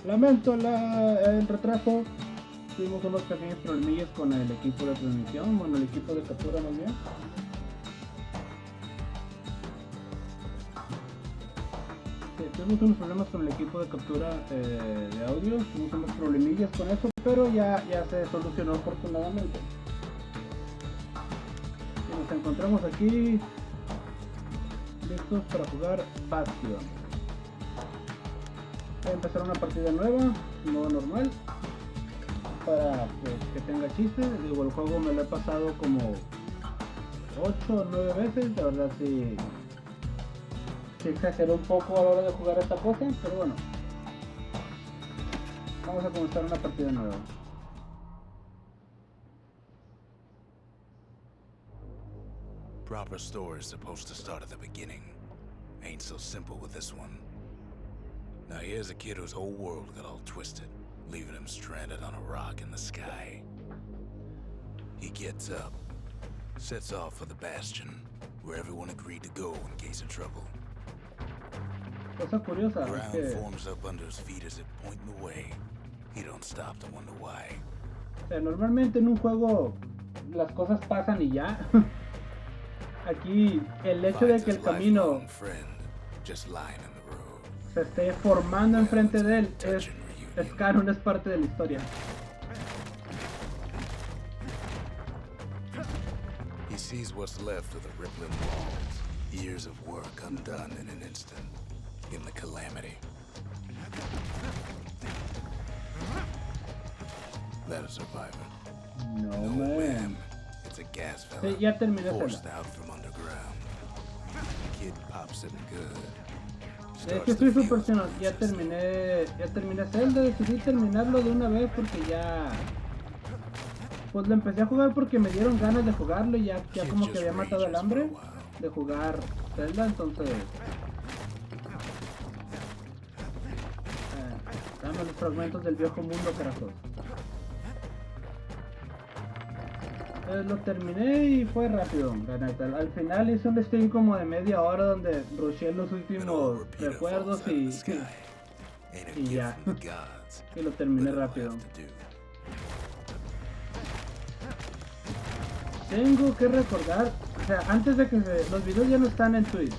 Lamento el retraso. Tuvimos unos pequeños problemillas con el equipo de transmisión, bueno, el equipo de captura más bien. Tuvimos unos problemas con el equipo de captura de audio, tuvimos unos problemillas con eso, pero ya se solucionó afortunadamente. Y nos encontramos aquí listos para jugar Bastion. Voy a empezar una partida nueva, modo normal, para que tenga chiste. Digo, el juego me lo he pasado como 8 o 9 veces, la verdad sí exageró un poco a la hora de jugar esta cosa, pero bueno, vamos a comenzar una partida nueva. Proper story is supposed to start at the beginning. Ain't so simple with this one. Now here's a kid whose whole world got all twisted, leaving him stranded on a rock in the sky. He gets up, sets off for the Bastion, where everyone agreed to go in case of trouble. Cosa curiosa, Ground que forms up under his feet as it pointing the way. He don't stop to wonder why. Normalmente en un juego las cosas pasan y ya. Aquí el hecho de que el camino se esté formando enfrente de él es canon, es parte de la historia. He sees what's left of the rippling walls, years of work undone in an instant, in the calamity. That a survivor? No, man. It's a gas Sí, fella ya terminé forced Zelda. out from underground. Kid pops it good. De hecho soy super personal, ya terminé Zelda, decidí terminarlo de una vez porque ya pues lo empecé a jugar porque me dieron ganas de jugarlo y ya como que había matado el hambre de jugar Zelda, entonces dame los fragmentos del viejo mundo, carajos. Lo terminé y fue rápido, la neta. Al final hice un stream como de media hora donde rusheé los últimos recuerdos y ya. Y lo terminé rápido. Tengo que recordar, o sea, antes de que los videos ya no están en Twitch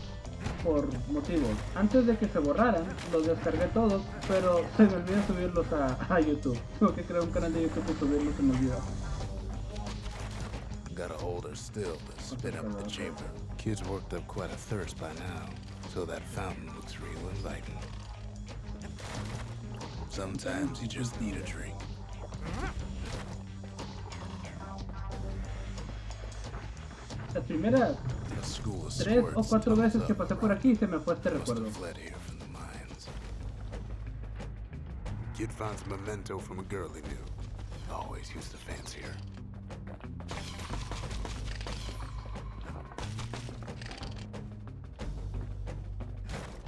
por motivos. Antes de que se borraran, los descargué todos, pero se me olvidó subirlos a YouTube. Tengo que crear un canal de YouTube y subirlos, se me olvidó. Gotta hold her still to spit up the chamber. Kid's worked up quite a thirst by now, so that fountain looks real inviting. Sometimes you just need a drink. Las primeras 3 o 4 veces que pasé por aquí se me fue este recuerdo. Kid finds a memento from a girl he knew. Always used to fancy her.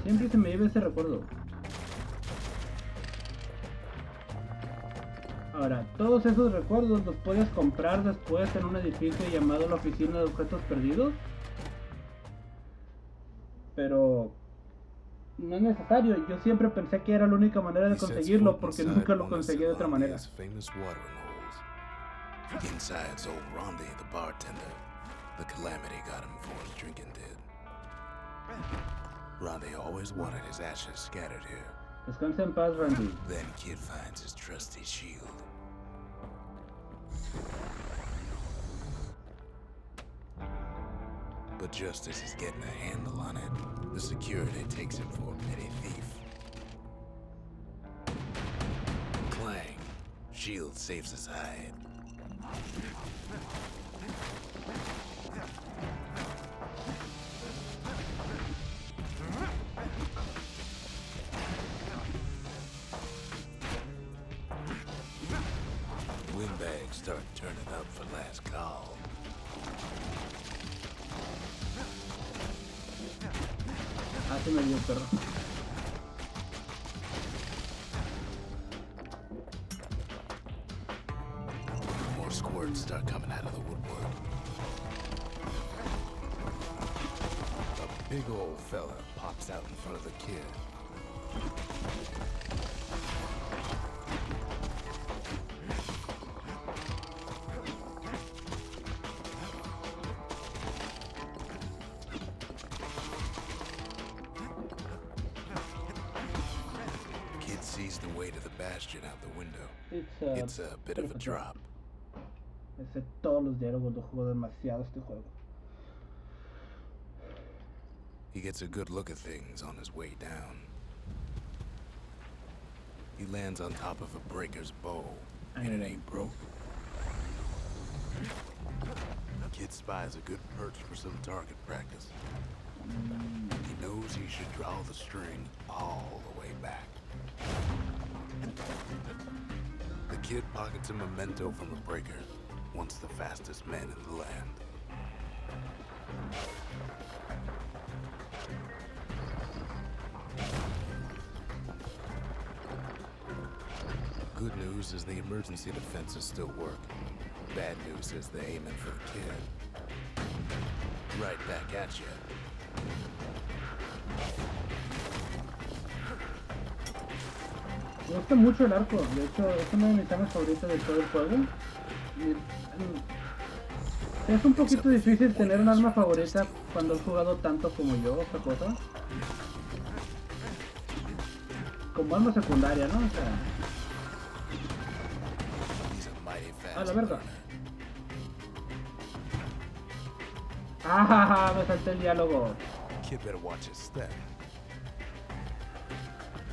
Siempre se me lleva ese recuerdo. Ahora, todos esos recuerdos los puedes comprar después en un edificio llamado la Oficina de Objetos Perdidos. Pero no es necesario. Yo siempre pensé que era la única manera de conseguirlo porque nunca lo conseguí de otra manera. Inside's old Rondi, the bartender. The calamity got him before his drinking did. Rondi always wanted his ashes scattered here. Descansa en paz, Randy. Then Kid finds his trusty shield. But just as he's getting a handle on it, the security takes him for a petty thief. Clang. Shield saves his hide. Windbags start turning up for last call. Ah, se me dio el perro. More squirts start coming out of the woodwork. A big old fella pops out in front of the kid. kid sees the way to the Bastion out the window. It's It's a bit of a drop. Ese todos los diálogos lo juego demasiado este juego. He gets a good look at things on his way down. He lands on top of a breaker's bow, and it ain't broke. Kid spies a good perch for some target practice. He knows he should draw the string all the way back. The kid pockets a memento from a breaker, once the fastest man in the land. Good news is the emergency defenses still work. Bad news is they're aiming for the kid. Right back at you. Me gusta mucho el arco, de hecho es una de mis armas favoritas de todo el juego. Es un poquito difícil tener un arma favorita cuando has jugado tanto como yo, esta cosa. Como arma secundaria, ¿no? O sea... ¡A la verga! ¡Ah! Me salté el diálogo.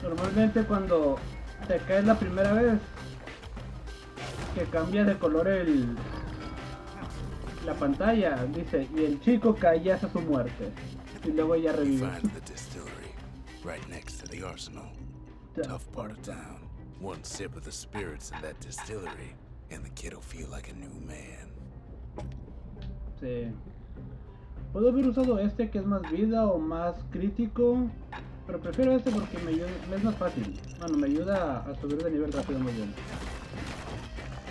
Normalmente cuando te caes la primera vez, que cambia de color la pantalla, dice, y el chico caía hasta su muerte. Y luego ya revive. Tough part of town. One sip of the spirits in that distillery, and the kid'll feel like a new man. Sí. Puedo haber usado este que es más vida o más crítico, pero prefiero este porque me es más fácil. Bueno, me ayuda a subir de nivel rápido muy bien.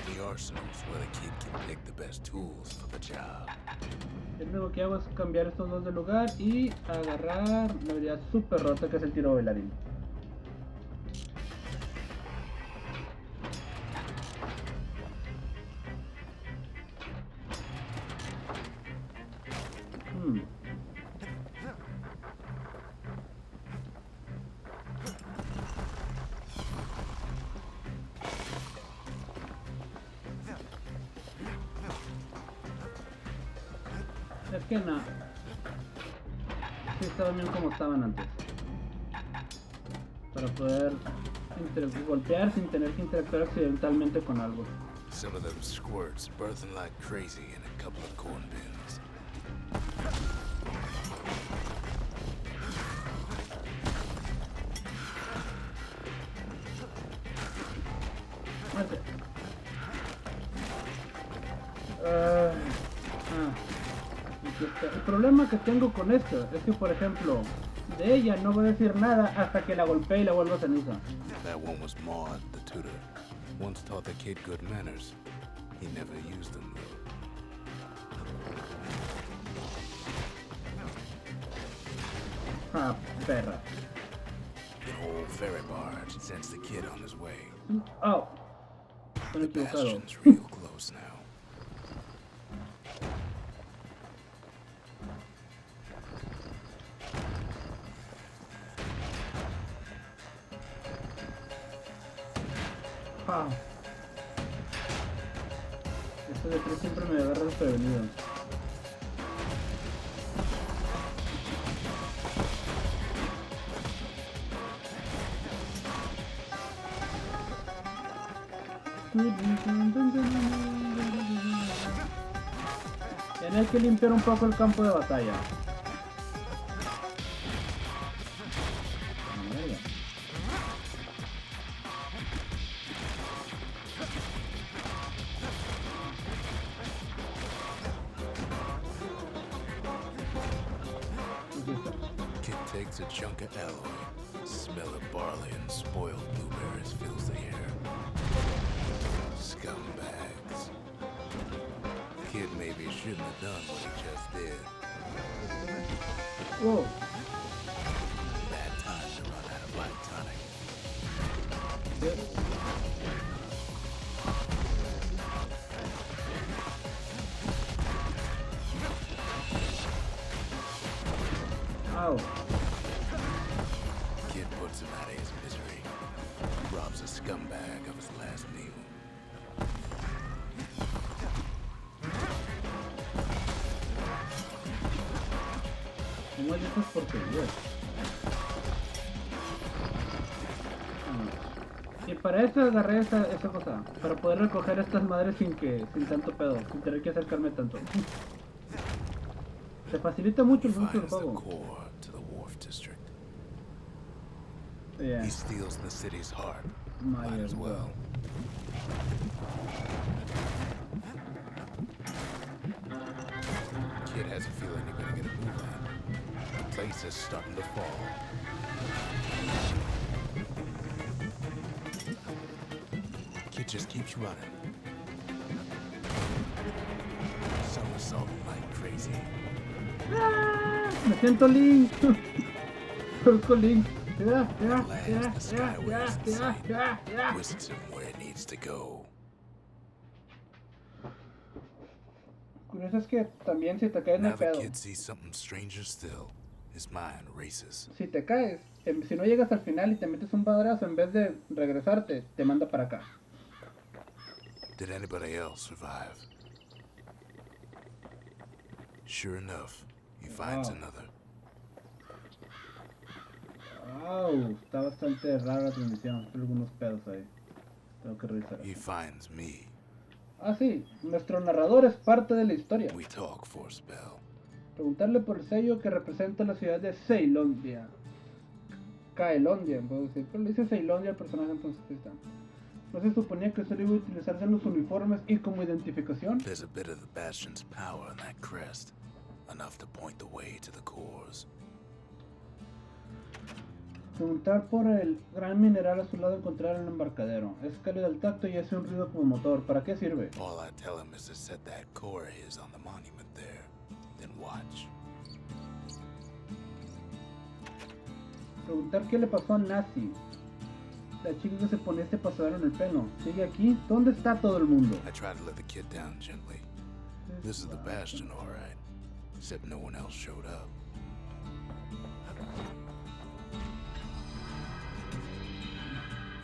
The arsenal's where the kid can pick the best tools for the job. Lo único que hago es cambiar estos dos de lugar y agarrar la habilidad super rota que es el tiro bailarín. Es que no. Sí estaban bien como estaban antes. Para poder golpear sin tener que interactuar accidentalmente con algo. Some of them squirts birthing like crazy in a couple of corn bins. El problema que tengo con esto es que, por ejemplo, de ella no voy a decir nada hasta que la golpee y la vuelva ceniza. That one was Maud, the tutor. Once taught the kid good manners. He never used them though. Ah, perra. The old ferry barge sends the kid on his way. Oh, estoy The equivocado. Bastion's real close now. Ah. Esto de 3 siempre me agarra desprevenido. Tienes que limpiar un poco el campo de batalla. Kid takes a chunk of alloy. Smell of barley and spoiled blueberries fills the air. Scumbags. Kid maybe shouldn't have done what he just did. Whoa. Bad time to run out of black tonic. Yep. Ow. Kid puts him out of his misery. was a scumbag of his last meal. ¿Cómo es esas porquerías? Y para eso agarré esa cosa, para poder recoger estas madres sin tanto pedo, sin tener que acercarme tanto. Se facilita mucho el uso del juego. Yeah. He steals the city's heart. Might as well. Kid has a feeling you're gonna get a move on. The place is starting to fall. Kid just keeps running. Somersaulting like crazy. ¡Ah! Me siento Link. Conozco Link. Whisks him where it needs to go. Curioso es que también si te caes no Now hay the pedo. kid sees something stranger still. His mind races. Si te caes, si no llegas al final y te metes un padrazo, en vez de regresarte, te manda para acá. Did anybody else survive? Sure enough, he finds another. Wow, está bastante rara la transmisión. Hay algunos pedos ahí. Tengo que revisar. He finds me. Ah, sí, nuestro narrador es parte de la historia. We talk for a spell. Preguntarle por el sello que representa la ciudad de Ceilondia. Caelondia, puedo decir. Pero le dice Ceilondia al personaje, entonces ahí está. ¿No se suponía que solo iba a utilizarse en los uniformes y como identificación? There's a bit of the Bastion's power in that crest. Enough to point the way to the cores. Preguntar por el gran mineral a su lado, encontrar el embarcadero. Es cálido al tacto y hace un ruido como motor. ¿Para qué sirve? All I tell him is to set that core of his on the monument there. Then watch. Preguntar qué le pasó a Nazi. La chica que se ponía este pasador en el pelo. ¿Sigue aquí? ¿Dónde está todo el mundo? I try to let the kid down gently. This is the Bastion, all right. Except no one else showed up.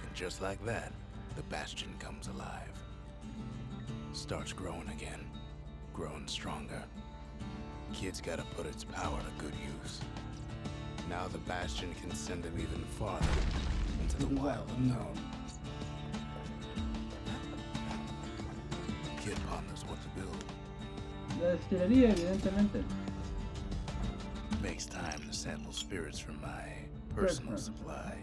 And just like that, the Bastion comes alive. Starts growing again. Growing stronger. Kid's gotta put its power to good use. Now the Bastion can send him even farther into the wild unknown. Kid ponders what to build. La destilería, evidentemente. Makes time to sample spirits from my personal supply.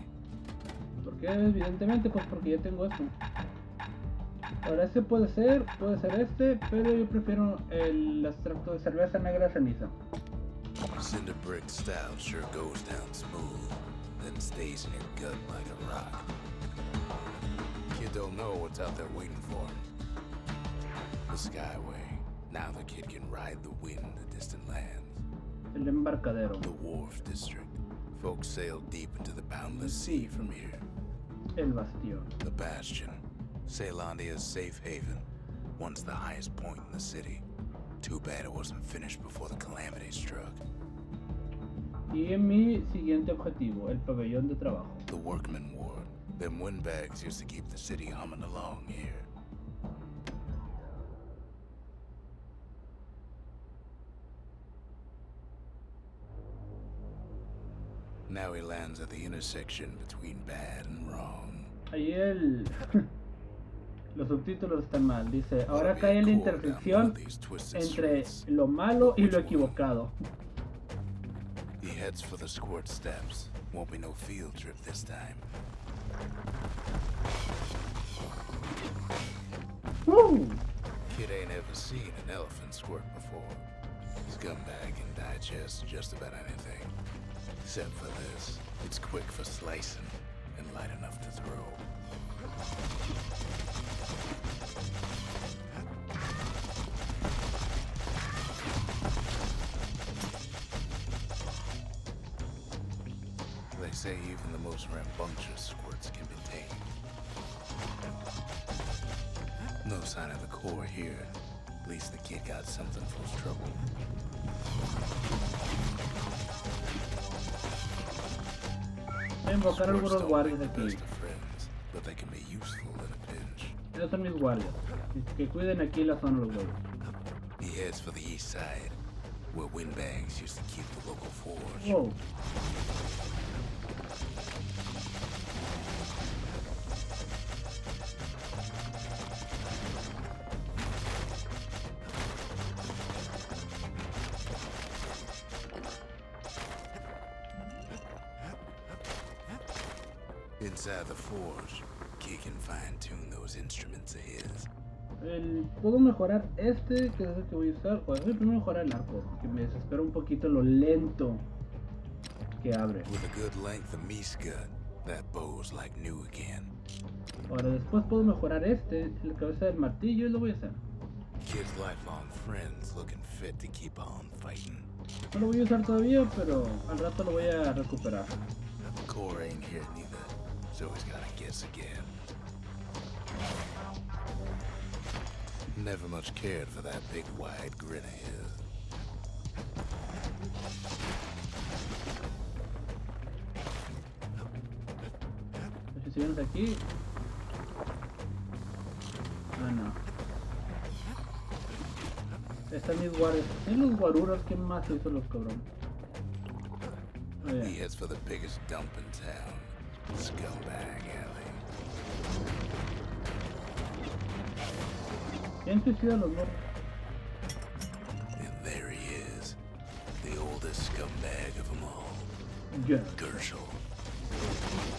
¿Por qué? Evidentemente, pues porque ya tengo esto. Ahora este puede ser este, pero yo prefiero el extracto de cerveza negra ceniza. Cinder brick stout sure goes down smooth, then stays in your gut like a rock. Kid don't know what's out there waiting for him. The Skyway. Now the kid can ride the wind to distant lands. El embarcadero. The Wharf District. Folks sail deep into the boundless sea from here. El Bastion. The Bastion. Ceilondia's safe haven. Once the highest point in the city. Too bad it wasn't finished before the calamity struck. Y en mi siguiente objetivo, el pabellón de trabajo. The Workman Ward. Them windbags used to keep the city humming along here. Now he lands at the intersection between bad and wrong. Ahí los subtítulos están mal. Dice, ahora cae en la intersección entre lo malo y lo equivocado. He heads for the squirt steps. Won't be no field trip this time. ¡Woo! Kid ain't ever seen an elephant squirt before. Scumbag can digest just about anything. Except for this. It's quick for slicing and light enough to throw. They say even the most rambunctious squirts can be tamed. No sign of the core here. At least the kid got something for his trouble. Voy a invocar Squirts algunos don't guardias make the aquí. best of friends. but they can be useful in a pinch. Esos son mis guardias. Que cuiden aquí la zona de los huevos. He heads for the east side, where windbags used to keep the local forge. Wow. Inside the forge, Kid can fine-tune those instruments of his. Puedo mejorar este, que es el que voy a usar. O primero mejorar el arco, porque me desespera un poquito lo lento que abre. With a good length of miscut, that bow's like new again. Ahora después puedo mejorar este, la cabeza del martillo, y lo voy a hacer. Kid's lifelong friends looking fit to keep on fighting. No lo voy a usar todavía, pero al rato lo voy a recuperar. Core ain't here neither, so he's gotta guess again. Never much cared for that big wide grin of his. Si vienes aquí. Ah, no. Están mis guardias. ¿En los guaruras? ¿Qué más hizo los cabrones? Oh, yeah. He heads for the biggest dump in town, Scumbag Alley. ¿Quién suicida a los morros? And there he is, the oldest scumbag of them all, Yeah. Gershel.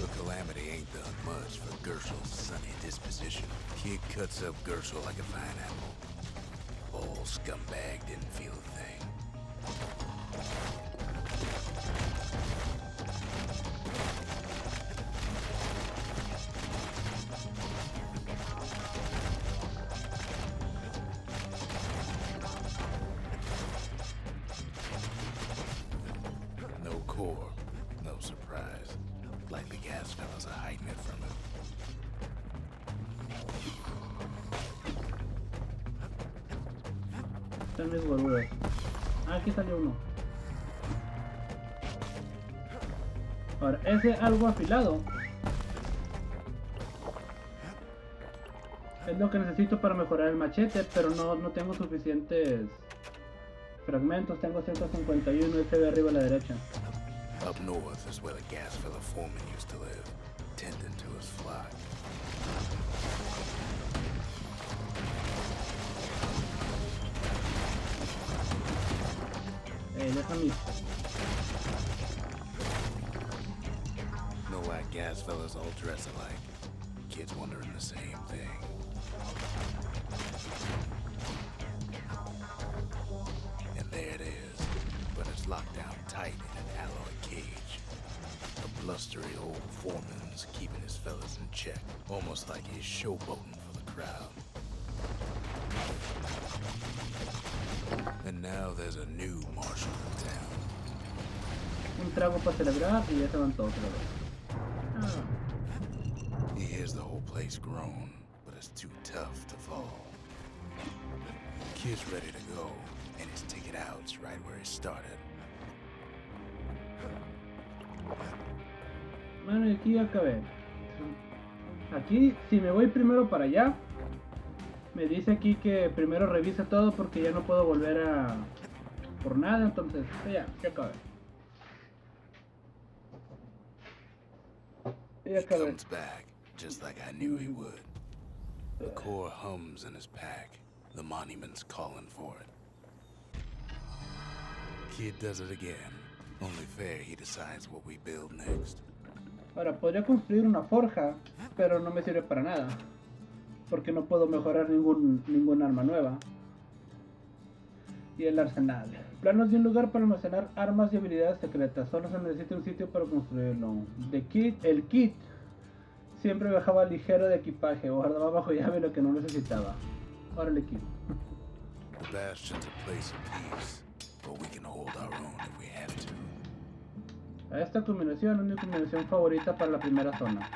The calamity ain't done much for Gershel's sunny disposition. Kid cuts up Gershel like a pineapple. Old scumbag didn't feel a thing. No core, no surprise. Like the gas fellas are hiding it from him. Están mis guaruras. Ah, aquí salió uno. Ahora, ese algo afilado es lo que necesito para mejorar el machete, pero no tengo suficientes fragmentos. Tengo 151 y se ve arriba a la derecha. Up north is where the gas fella foreman used to live, tending to his flock. Déjame. Know why gas fellas all dress alike? Kids wondering the same thing. And there it is, but it's locked down tight in an alloy cage. A blustery old foreman's keeping his fellas in check, almost like he's showboating for the crowd. And now there's a new marshal in town. Un trago para celebrar y ya se van todos otra vez. Ah. He hears the whole place groan, but it's too tough to fall. Kid's ready to go, and his ticket out's right where he started. Bueno, y aquí ya acabé. Aquí, si me voy primero para allá, me dice aquí que primero revise todo porque ya no puedo volver a por nada, entonces ya acabé. Ya He acabé. comes back, just like I knew he would. The core hums in his pack. The monument's calling for it. Kid does it again. Only fair he decides what we build next. Ahora, podría construir una forja, pero no me sirve para nada. Porque no puedo mejorar ningún arma nueva. Y el arsenal. Planos de un lugar para almacenar armas y habilidades secretas. Solo se necesita un sitio para construirlo. El kit siempre viajaba ligero de equipaje. Guardaba bajo llave lo que no necesitaba. Ahora el equipo. The Bastion's a place of peace, but we can hold our own if we have to. A esta combinación es mi combinación favorita para la primera zona.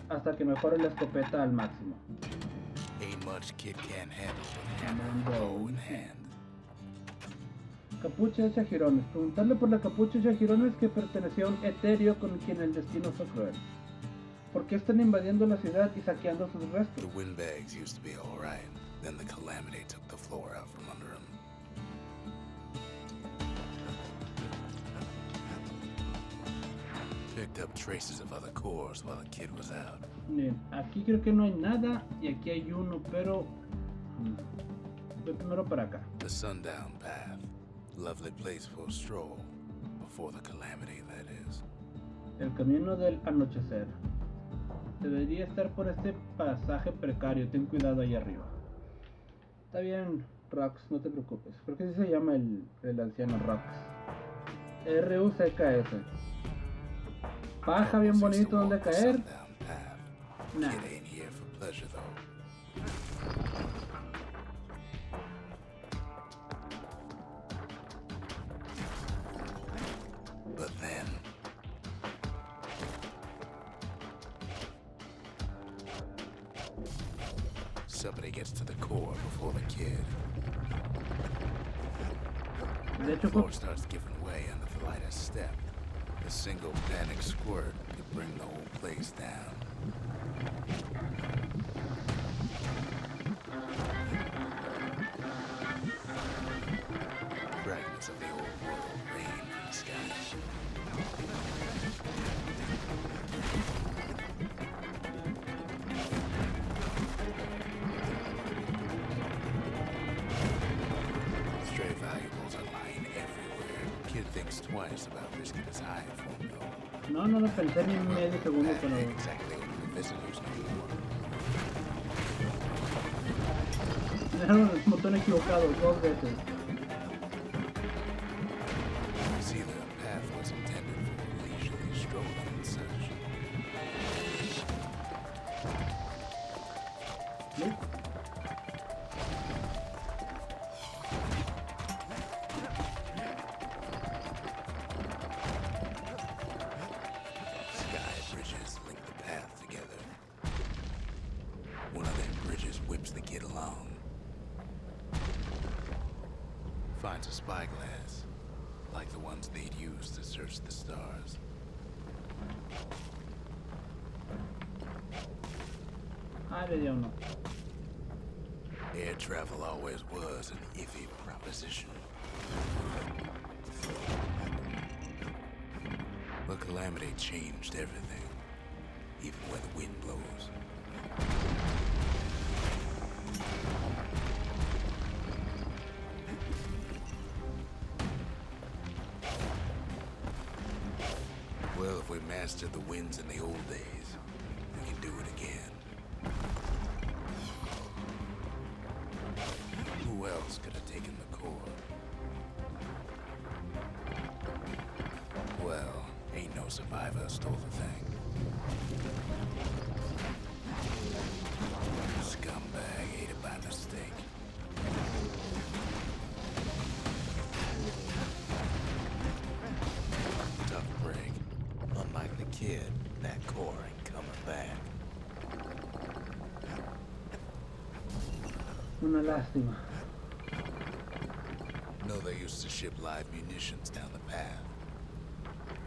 Hasta que mejore la escopeta al máximo. Ain't much Kid can't handle with hammer and bow in hand. Capucha hecha jirones. Preguntarle por la capucha hecha jirones que perteneció a un etéreo con quien el destino fue cruel. ¿Por qué están invadiendo la ciudad y saqueando sus restos? The windbags used to be alright. Then the calamity took the floor out from under them. Picked up traces of other cores while the kid was out. Miren, aquí creo que no hay nada y aquí hay uno, pero voy primero para acá. The sundown path. Lovely place for a stroll. Before the calamity, that is. El camino del anochecer. Debería estar por este pasaje precario. Ten cuidado ahí arriba. Está bien, Rox, no te preocupes. Creo que así se llama el anciano Rox. R-U-C-K-S. Paja bien bonito donde caer. Nah. Kid ain't here for pleasure though. But then somebody gets to the core before the kid. De hecho, The floor starts giving way under the lightest step. A single panic squirt could bring the whole place down. Fragments of the old world rain from the sky. Stray valuables are lying everywhere. Kid thinks twice about risking his hide for him though. no lo pensé ni medio segundo, That pero ain't exactly what the visitors anymore. dejaron el botón equivocado 2 veces. See, the path was intended for leisurely strolling and such. ¿Sí? Sky bridges link the path together. One of them bridges whips the kid along. Finds a spyglass, like the ones they'd use to search the stars. Ah, le dio uno. Air travel always was an iffy proposition. But calamity changed everything, even where the wind blows. Well, if we mastered the winds in the old days, we can do it again. Who else could have taken the core? Well, ain't no survivor stole the thing. Scumbag ate it by mistake. Tough break. Unlike the kid, that core ain't coming back. Una lástima. No, they used to ship live munitions down the path.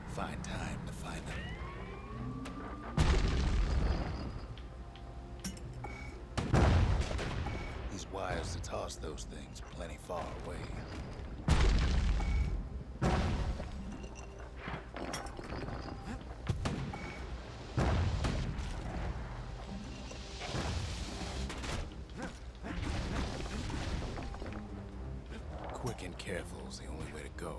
Find time to find them. These wires to toss those things plenty far away. Quick and careful is the only way to go.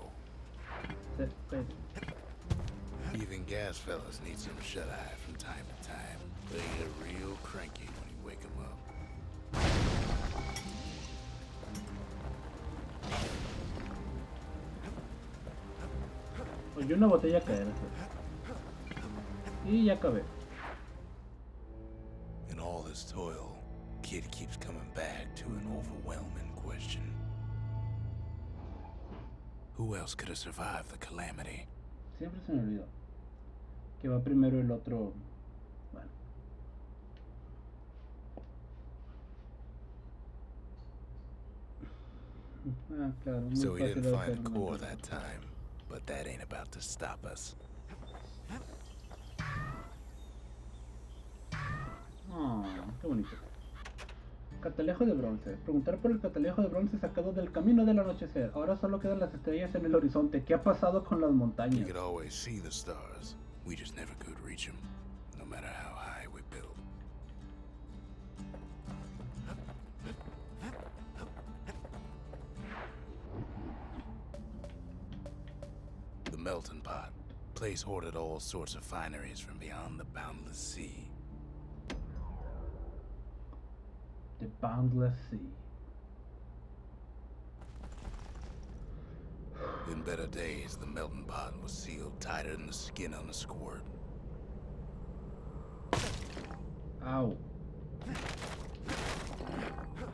Even gas fellas need some shut-eye from time to time. They get real cranky when you wake them up. Oye, una botella caer. Y ya acabé. In all this toil, kid keeps coming back to an overwhelming question. Who else could have survived the calamity? Siempre se me olvidó. Que va primero el otro. Bueno. Ah, claro. Muy So he fácil didn't de find hacer, the no core entiendo. that time, but that ain't about to stop us. Qué bonito. Catalejo de bronce. Preguntar por el catalejo de bronce sacado del camino del anochecer. Ahora solo quedan las estrellas en el horizonte. ¿Qué ha pasado con las We montañas? could always see the stars. We just never could reach them, no matter how high we built. The melting pot. Place hoarded all sorts of fineries from beyond the boundless sea. The Boundless Sea. In better days, the melting pot was sealed tighter than the skin on a squirt. Au.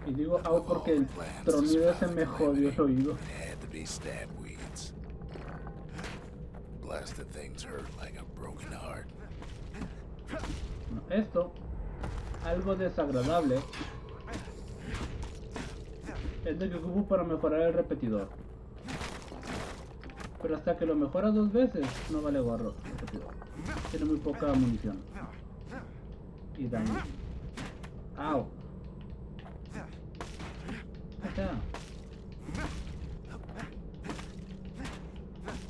Y digo au porque el tronido ese me jodió el oído. It had to be stab weeds. Blasted things hurt like a broken heart. No, esto, algo desagradable, es de que ocupo para mejorar el repetidor. Pero hasta que lo mejora 2 veces, no vale gorro el repetidor. Tiene muy poca munición. Y daño. Au. Ahí está.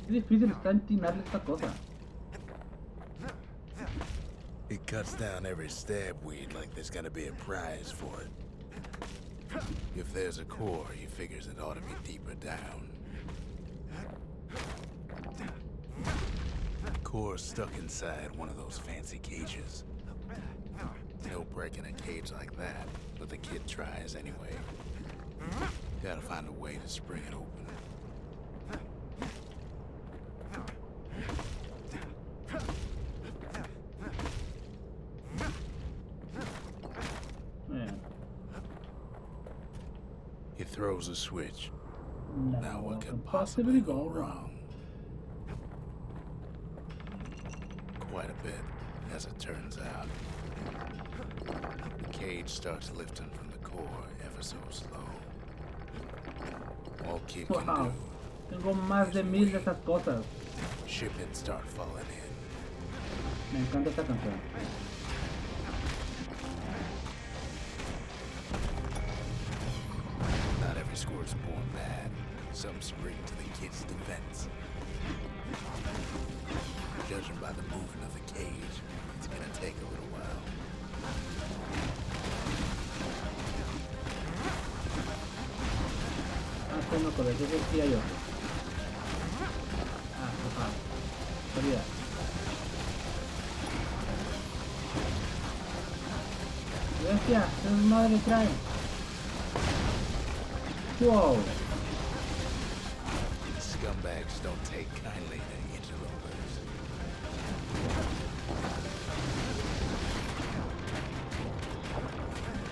Qué difícil está entinarle esta cosa. It cuts down every stab weed like there's gonna be a prize for it. If there's a core, he figures it ought to be deeper down. Core's stuck inside one of those fancy cages. No breaking a cage like that, but the kid tries anyway. Gotta find a way to spring it open. He throws a switch. Now what could possibly go wrong? Quite a bit, as it turns out. The cage starts lifting from the core ever so slow. All Kid can Wow. do. Tengo más de 1000 de esas cosas. Shipments start falling in. Me encanta esta canción. Not every squirt born bad. Some spring to the kid's defense. Judging by the movement of the cage, it's gonna take a little while. Ah, sí, no, por eso decía yo. Ah, ajá. Salida. Bestia, qué madre trae. Wow. Scumbags don't take kindly to interlopers.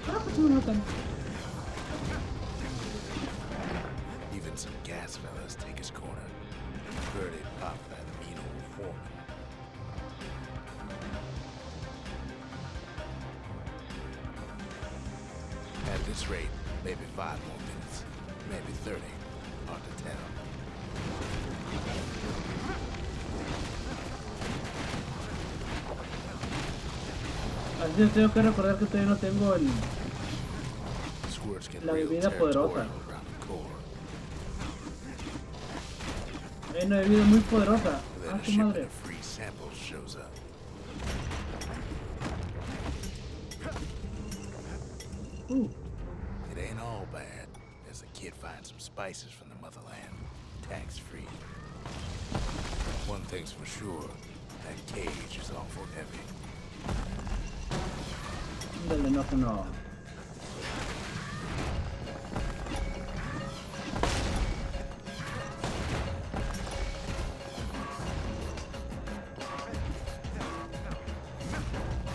Ah, pues me matan. Even some gas fellas take his corner. Heard it pop that mean old foreman. At this rate, maybe 5 more minutes, maybe 30. Hard to tell. Así es, tengo que recordar que todavía no tengo el... Squirts get La real bebida poderosa. territorial around the core. Hay una bebida muy poderosa. Then Ah, a su shipment madre. of free samples shows up. It ain't all bad, as the kid finds some spices from the motherland, tax-free. One thing's for sure, that cage is awful heavy. Dale, no, que no.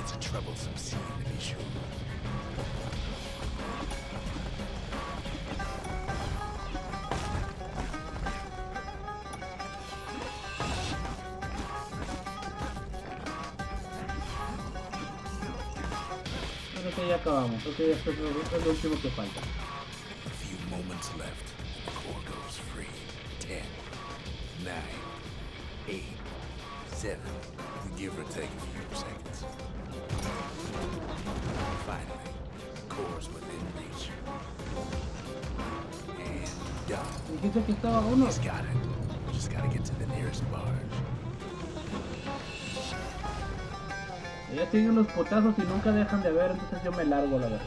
It's a troublesome scene to be sure. Creo que ya acabamos. Creo que ya esto es lo último que falta. A few moments left, and the core goes free. 10, 9, 8, 7, we give or take a few seconds. Finally, Dijiste que estaba uno. He's got it. Just gotta get to the nearest barge. Ella siguen los potazos y nunca dejan de ver, entonces yo me largo, la verdad.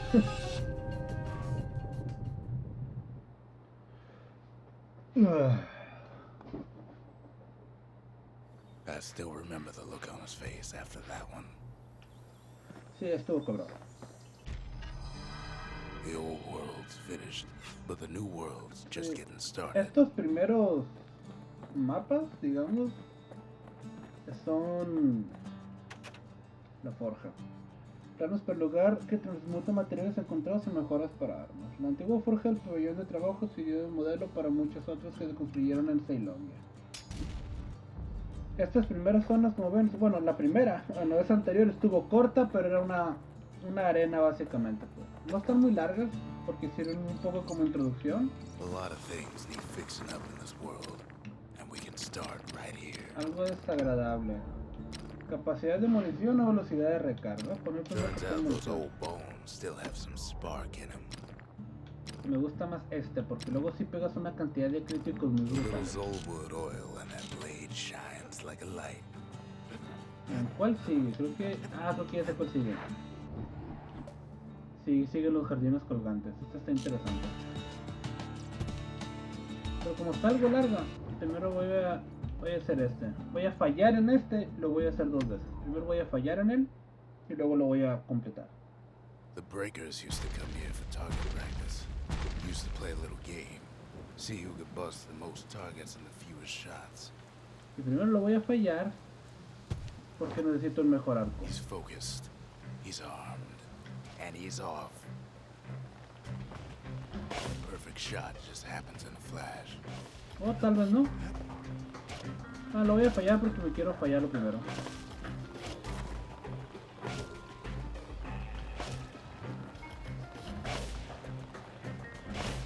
I still remember the look on his face after that one. Sí, estuvo cobrado. The old world's finished, but the new world's just Sí. getting started. Estos primeros mapas, digamos, son la forja. Planos para el lugar que transmuta materiales encontrados en mejoras para armas. La antigua forja del pabellón de trabajo sirvió de modelo para muchas otras que se construyeron en Ceilonga. Estas primeras zonas, como ven, bueno, la primera, la vez anterior estuvo corta, pero era una arena básicamente. Pues. No están muy largas, porque sirven un poco como introducción. A lot of things need fixing up in this world, and we can start right here. Algo desagradable. Capacidad de munición o velocidad de recarga. Poner Turns out those old bones still have some spark in them. Me gusta más este, porque luego sí pegas una cantidad de críticos muy Little brutales. Zolwood oil and that blade shines like a light. ¿En cuál sigue? Creo que ya sé cuál sigue. Sí, sigue los jardines colgantes. Esta está interesante. Pero como está algo larga, primero voy a hacer este. Voy a fallar en este, lo voy a hacer dos veces. Primero voy a fallar en él y luego lo voy a completar. The breakers used to come here for target practice. Used to play a little game. See who could bust the most targets and the fewest shots. Y primero lo voy a fallar porque necesito el mejor arco. He's focused. He's armed. And he's off. The perfect shot just happens in a flash. O tal vez no. Lo voy a fallar porque me quiero fallarlo primero.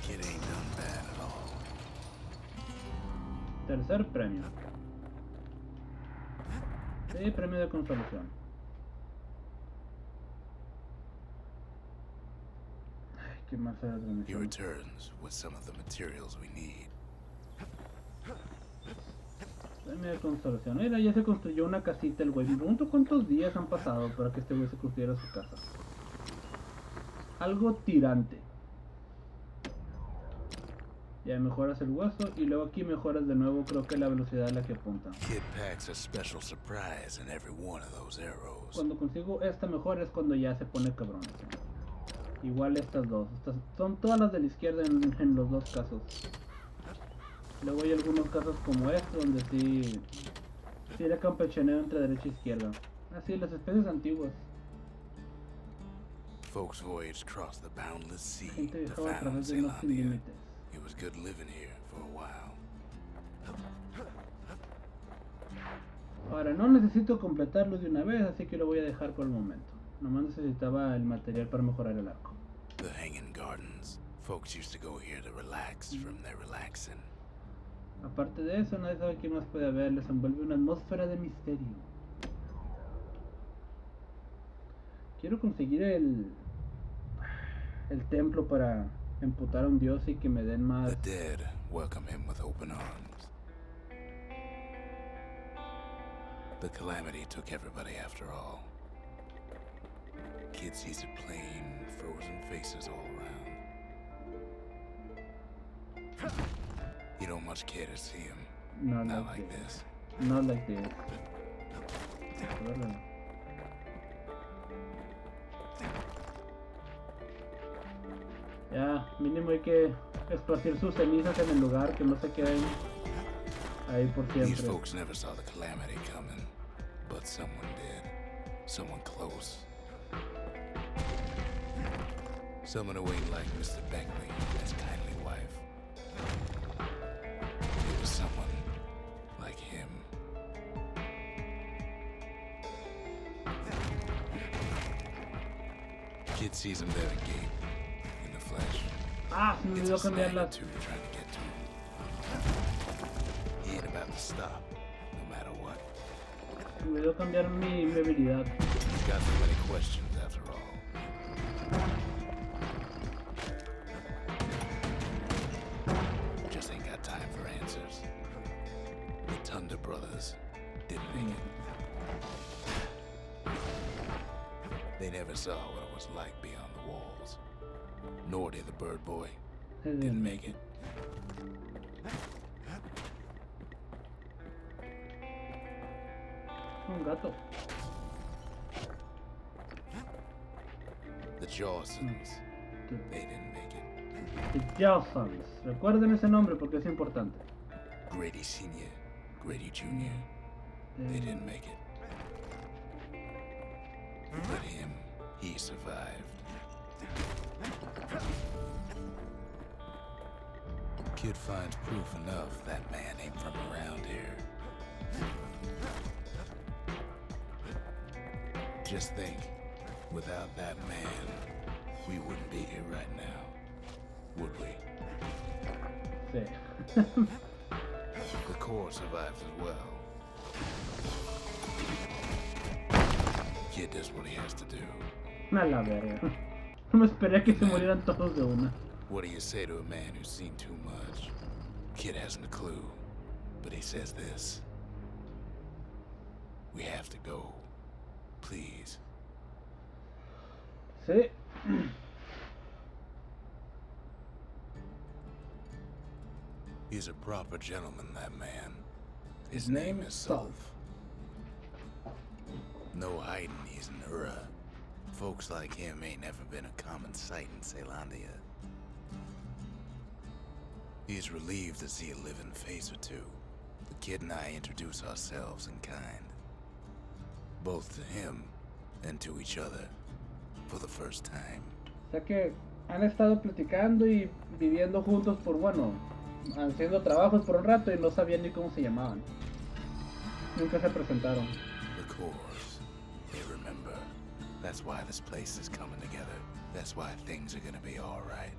Kid ain't done bad at all. Tercer premio. Sí, premio de consolación. Ay, qué más era la He transmisión. returns with some of the materials we need. Premio de consolación. Mira, ya se construyó una casita el güey. Me pregunto cuántos días han pasado para que este güey se construyera su casa. Algo tirante. Ya mejoras el hueso y luego aquí mejoras de nuevo, creo que la velocidad a la que apunta. Kid packs a special surprise in every one of those arrows. Cuando consigo esta mejora es cuando ya se pone cabrón. Igual estas dos. Estas son todas las de la izquierda en los dos casos. Luego hay algunos casos como este donde sí era campechaneo entre derecha e izquierda. Así, las especies antiguas. Folks voyaged across the boundless sea Gente to viajaba a found través de los sin Zealandia. límites. It was good living here for a while. Ahora, no necesito completarlo de una vez, así que lo voy a dejar por el momento. Nomás necesitaba el material para mejorar el arco. The hanging gardens. Folks used to go here to relax from their relaxing. Aparte de eso, nadie sabe qué más puede haber. Les envuelve una atmósfera de misterio. Quiero conseguir el templo para emputar a un dios y que me den más. The dead welcome him with open arms. The calamity took everybody after all. Kid sees it plain, frozen faces all around. You don't much care to see him. Not Not like like this. this. Not like this. Ya, mínimo hay que esparcir sus cenizas en el lugar, que no se queden ahí por These siempre. folks never saw the calamity coming, but someone did. Someone close. Someone who ain't like Mr. Beckley and his kindly wife. It was someone like him. Kid sees him there agape, in the flesh. Ah, se me It's olvidó a snag or cambiarlas. two trying to get to him. He ain't about to stop, no matter what. Se me olvidó cambiar mi habilidad. He's got so many questions after all. Just ain't got Bender brothers didn't make it. They never saw what it was like beyond the walls. Nor did the bird boy. Didn't make it. Un gato. The Jawsons. They didn't make it. The Jawsons. Recuerden ese nombre porque es importante. Grady Sr., Grady Jr. They didn't make it. But him, he survived. Kid finds proof enough that man ain't from around here. Just think, without that man, we wouldn't be here right now, would we? Sí. The core survives as well. Kid does what he has to do. A la verga. No me esperé que se murieran todos de una. What do you say to a man who's seen too much? Kid hasn't a clue, but he says this. We have to go. Please. Sí. He's a proper gentleman, that man. His name is Sulf. No hiding he's an Ura. Folks like him ain't never been a common sight in Ceylondia. He's relieved to see a living face or two. The kid and I introduce ourselves in kind. Both to him and to each other for the first time. O sea que han estado platicando y viviendo juntos por, bueno, haciendo trabajos por un rato y no sabían ni cómo se llamaban. Nunca se presentaron. The cores, they remember. That's why this place is coming together. That's why things are gonna be alright.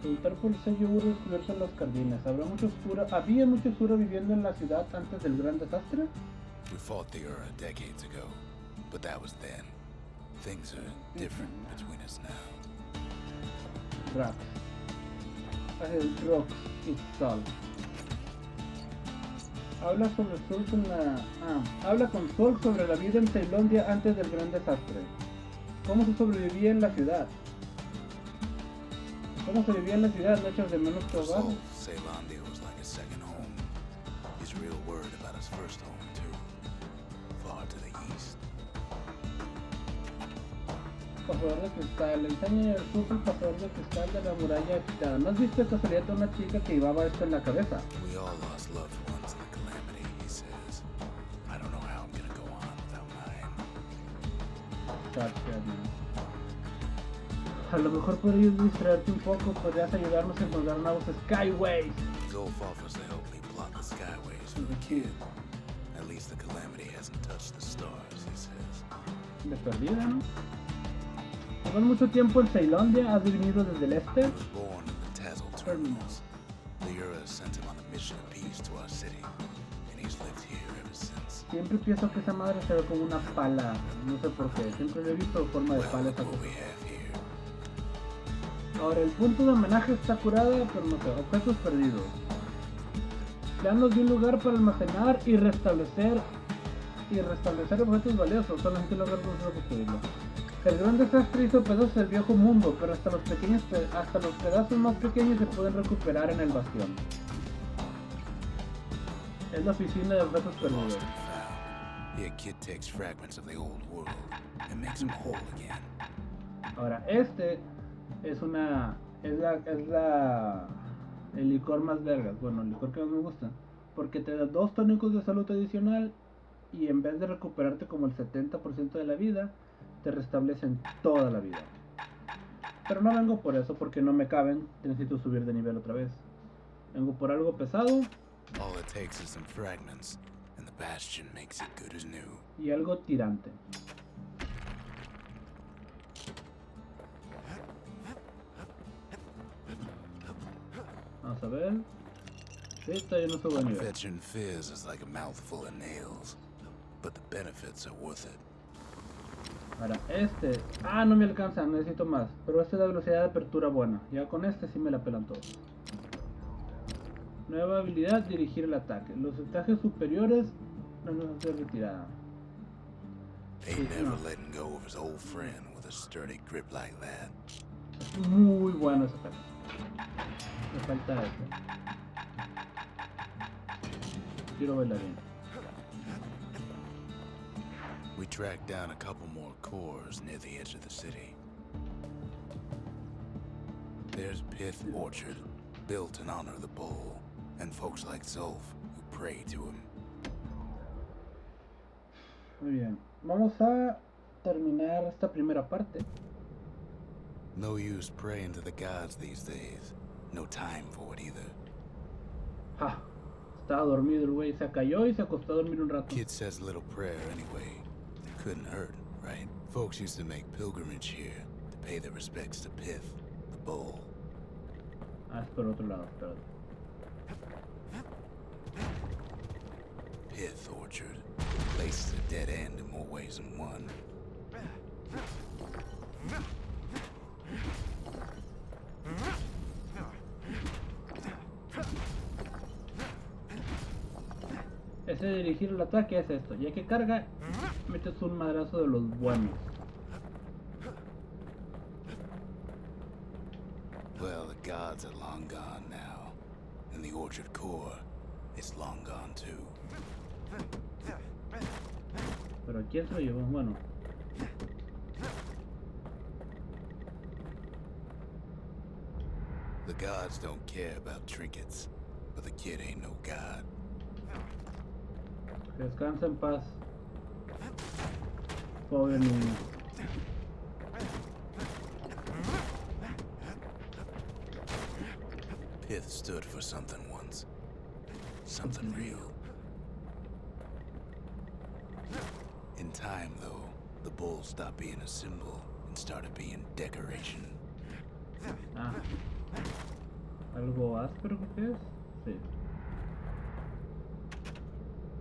Preguntar por el sello Ura descubierto en las Cardinas. ¿Había muchos Ura viviendo en la ciudad antes del gran desastre? We fought the Ura decades ago, but that was then. Things are different between us now. Drax. Rock itself. Habla sobre Sol con la... habla con Sol sobre la vida en Ceylondia antes del gran desastre. ¿Cómo se sobrevivía en la ciudad? ¿Cómo se vivía en la ciudad? ¿No echas de menos tu hogar? Ceylondia was like a second home. He's real worried about his first home too. Far to the east. Pasador de cristal. Enseña el sur el pasador de cristal de la muralla quitada. ¿No has visto de casualidad a una chica que llevaba esto en la cabeza? We all lost loved ones in the calamity, he says. I don't know how I'm gonna go on without mine. A lo mejor podrías distraerte un poco, podrías ayudarnos a encontrar nuevos Skyways. Zolf offers to help me plot the Skyways for the kid. At least the calamity hasn't touched the stars, he says. De perdida, ¿no? Llevas mucho tiempo en Ceylondia, has venido desde el este. He was born in the Tazzle terminals. The Ura sent him on a mission of peace to our city, and he's lived here ever since. Siempre pienso que esa madre se ve como una pala, no sé por qué, siempre lo he visto en forma de pala esa What cosa. we have here. Ahora, el punto de homenaje está curada, pero no sé, objetos perdidos. Planos de un lugar para almacenar y restablecer objetos valiosos, solamente lograr construirlo. El gran desastre hizo pedazos el viejo mundo, pero hasta los pedazos más pequeños se pueden recuperar en el Bastion. Es la oficina de objetos perdidos. Lost and found. The kid takes fragments of the old world and makes them whole again. Ahora, este es el licor más vergas, bueno, el licor que más me gusta, porque te da 2 tónicos de salud adicional y en vez de recuperarte como el 70% de la vida, te restablecen toda la vida. Pero no vengo por eso, porque no me caben, necesito subir de nivel otra vez. Vengo por algo pesado All it takes is some fragments, and the Bastion makes it good as new. y algo tirante. Vamos a ver. Sí, todavía no subo de nivel. Fetching fizz is like a mouthful of nails, but the benefits are worth it. Ahora, no me alcanza, necesito más. Pero este da velocidad de apertura buena. Ya con este sí me la pelan todos. Nueva habilidad, dirigir el ataque. Los ataques superiores no nos hace retirada. Ain't Sí, never no. letting go of his old friend with a sturdy grip like that. Muy bueno ese ataque. Me falta este. Quiero verla bien. We tracked down a couple more cores near the edge of the city. There's Pith Orchard, built in honor of the bull, and folks like Zolf who pray to him. Muy bien. Vamos a terminar esta primera parte. No use praying to the gods these days. No time for it either. Ja. Estaba dormido el güey. Se cayó y se acostó a dormir un rato. Kid says a little prayer anyway. Couldn't hurt, right? Folks used to make pilgrimage here to pay their respects to Pith, the bull. Ah, es por otro lado. Espérate. Pith Orchard. Place is a dead end in more ways than one. Ese de dirigir el ataque es esto. Ya que carga, metes un madrazo de los buenos. Well, the gods are long gone now, and the Orchard core is long gone too. Pero ¿quién se lo llevó? Bueno. The gods don't care about trinkets, but the kid ain't no god. Descansa en paz. Pobre niño. Pith stood for something once. Something real. In time, though, the bull stopped being a symbol and started being decoration. Ah. ¿Algo áspero que es? Sí.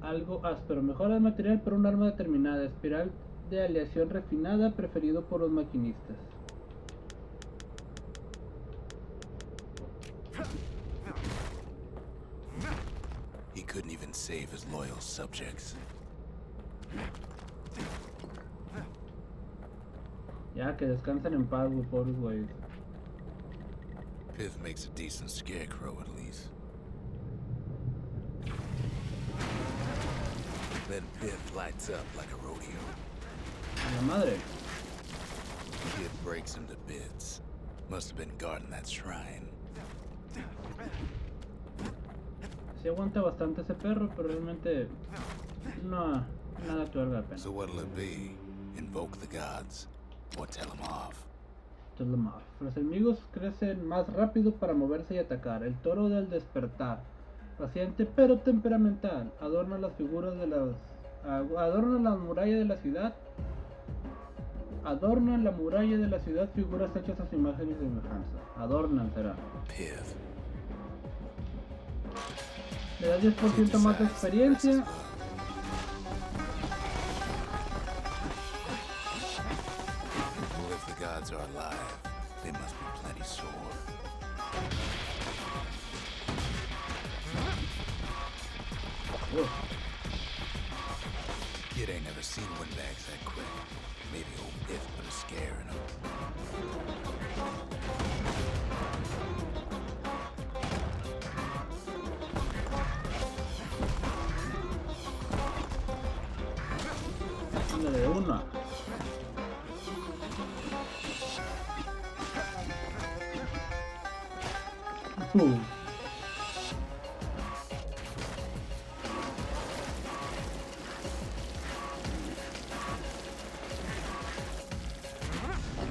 Algo áspero. Mejora el material para un arma determinada. Espiral de aleación refinada preferido por los maquinistas. He couldn't even save his loyal subjects. Ya, que descansen en paz, güey, pobres güeyes. Pith makes a decent scarecrow, at least. Then Pith lights up like a rodeo. La madre. Kid breaks him to bits. Must have been guarding that shrine. Sí aguanta bastante ese perro, pero realmente no, nada que valga la pena. So what'll it be? Invoke the gods? Or tell them off? Los enemigos crecen más rápido para moverse y atacar. El toro del despertar. Paciente pero temperamental. Adorna las figuras de las... Adorna la muralla de la ciudad. Adornan la muralla de la ciudad figuras hechas a su imagen y semejanza. Adornan será. Pith. Le da 10% más de experiencia. Well, if the gods are alive, they must be plenty sore. Uf. Kid ain't never seen windbags that quick. Maybe old Pith put a scare in him. Ándale, de una.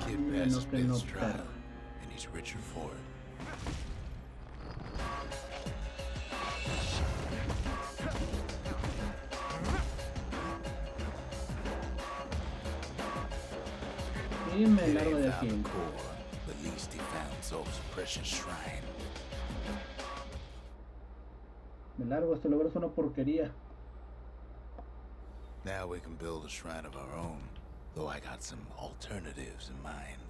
Kid Menos passes que no Pith's perro. trial, and he's richer for it. Y me Kid largo ain't de found aquí. the core, but at least he found Zolf's precious shrine. Me largo, este logro es una porquería. Now we can build a shrine of our own, though I got some alternatives in mind.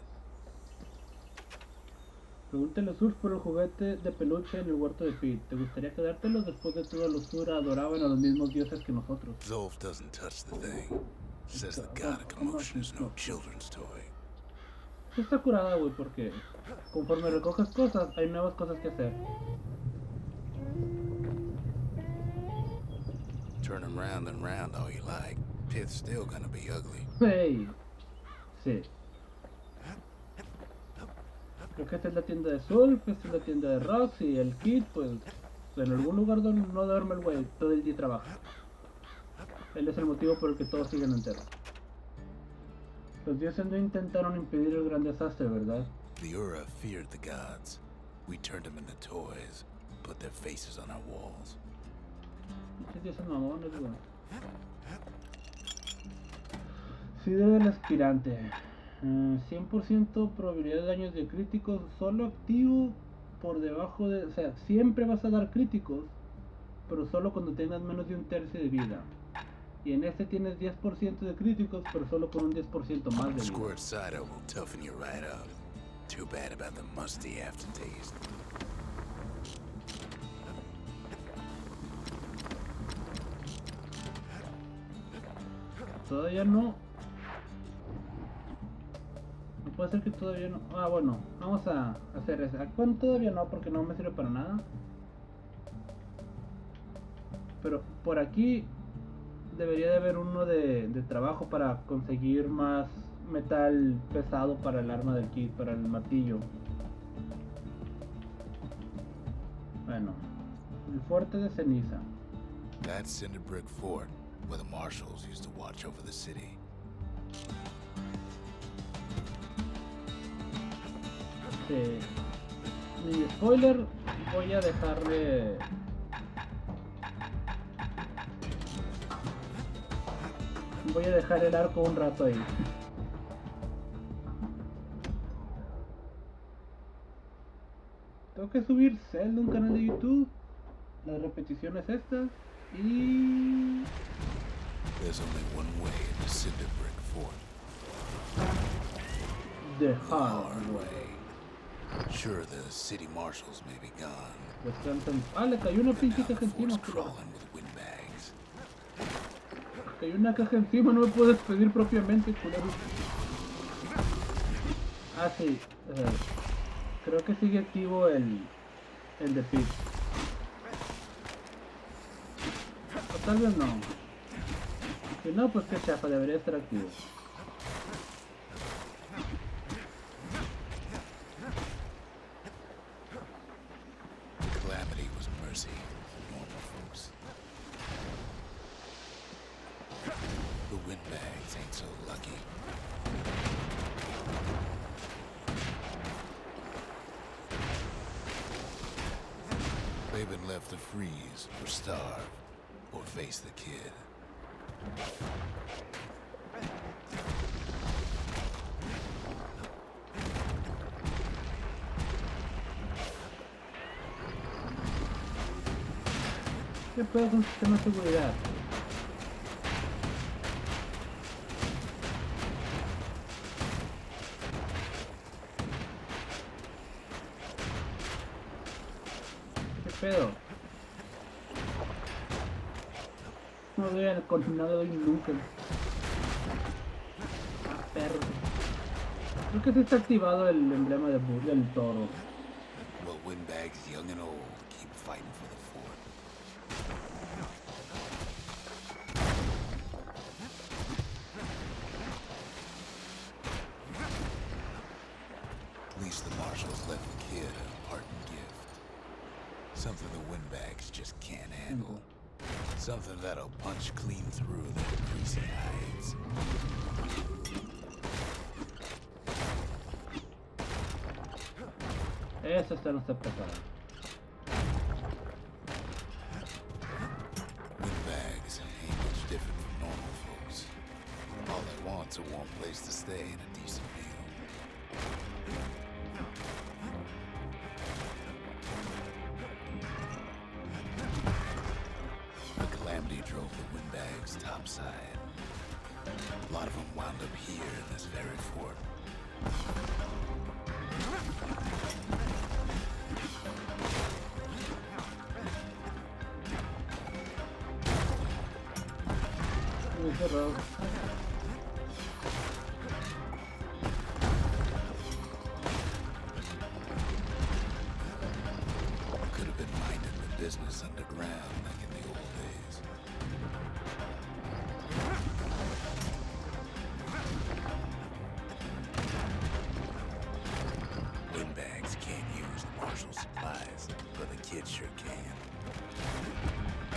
Pregúntale Surf por el juguete de peluche en el huerto de Pete. ¿Te gustaría quedártelo? Después de todo, los Sur adoraban a los mismos dioses que nosotros. Zolf doesn't touch the thing. Says the god of commotion is no children's toy. Está curada, güey, porque conforme recoges cosas, hay nuevas cosas que hacer. Turn him round and round all you like. Pith's still gonna be ugly. Hey. Sí. Creo que esta es la tienda de Sulf, esta es la tienda de Rox y el Kid, pues en algún lugar donde no duerme el güey, todo el día trabaja. Él es el motivo por el que todos siguen enteros. Los dioses no intentaron impedir el gran desastre, ¿verdad? The Ura feared the gods. We turned them into toys, put their faces on our walls. Muchos dioses mamones, güey. Ciudad del aspirante. 100% probabilidad de daños de críticos, solo activo por debajo de... O sea, siempre vas a dar críticos, pero solo cuando tengas menos de un tercio de vida. Y en este tienes 10% de críticos, pero solo con un 10% más de vida. Squirt cider will toughen you right up. Too bad about the musty aftertaste. Todavía no. No puede ser que todavía no. Ah, bueno, vamos a hacer eso. Bueno, todavía no, porque no me sirve para nada. Pero por aquí debería de haber uno de trabajo para conseguir más metal pesado para el arma del kit, para el martillo. Bueno, el fuerte de ceniza. That cinder brick fort, where the marshals used to watch over the city. Sí. Ni spoiler, voy a dejarle... Voy a dejar el arco un rato ahí. Tengo que subir Zelda a un canal de YouTube. Las repeticiones estas. Y... There's only one way in the cinder brick fort. The The hard way. Sure, the city marshals may be gone. Ah, le cayó una But pinche now the caja encima, fort's culero. crawling with windbags. Le cayó una caja encima, no me puedo despedir propiamente, culero. Ah, sí. Creo que sigue activo el de Pit. O tal vez no. Si no, pues qué chafa, debería estar activo. Calamity was mercy for normal folks. The windbags ain't so lucky. They've been left to freeze or starve or face the kid. ¿Qué pedo con el sistema de seguridad? ¿Qué pedo? No doy al coordinado de nunca. Ah, perro. Creo que sí está activado el emblema de del toro. Well, windbags young and old keep fighting for the fort. At least the marshals left the kid a parting gift. Something the windbags just can't handle. Something that'll punch clean through their greasy hides. Eso está no está preparado. Windbags ain't much different from normal folks. All they want's a warm place to stay and a decent meal. The Calamity drove the windbags topside. A lot of them wound up here in this very fort. Muy cerrado. Could have been minding the business underground like in the old days. Windbags can't use the marshal supplies, but the kids sure can.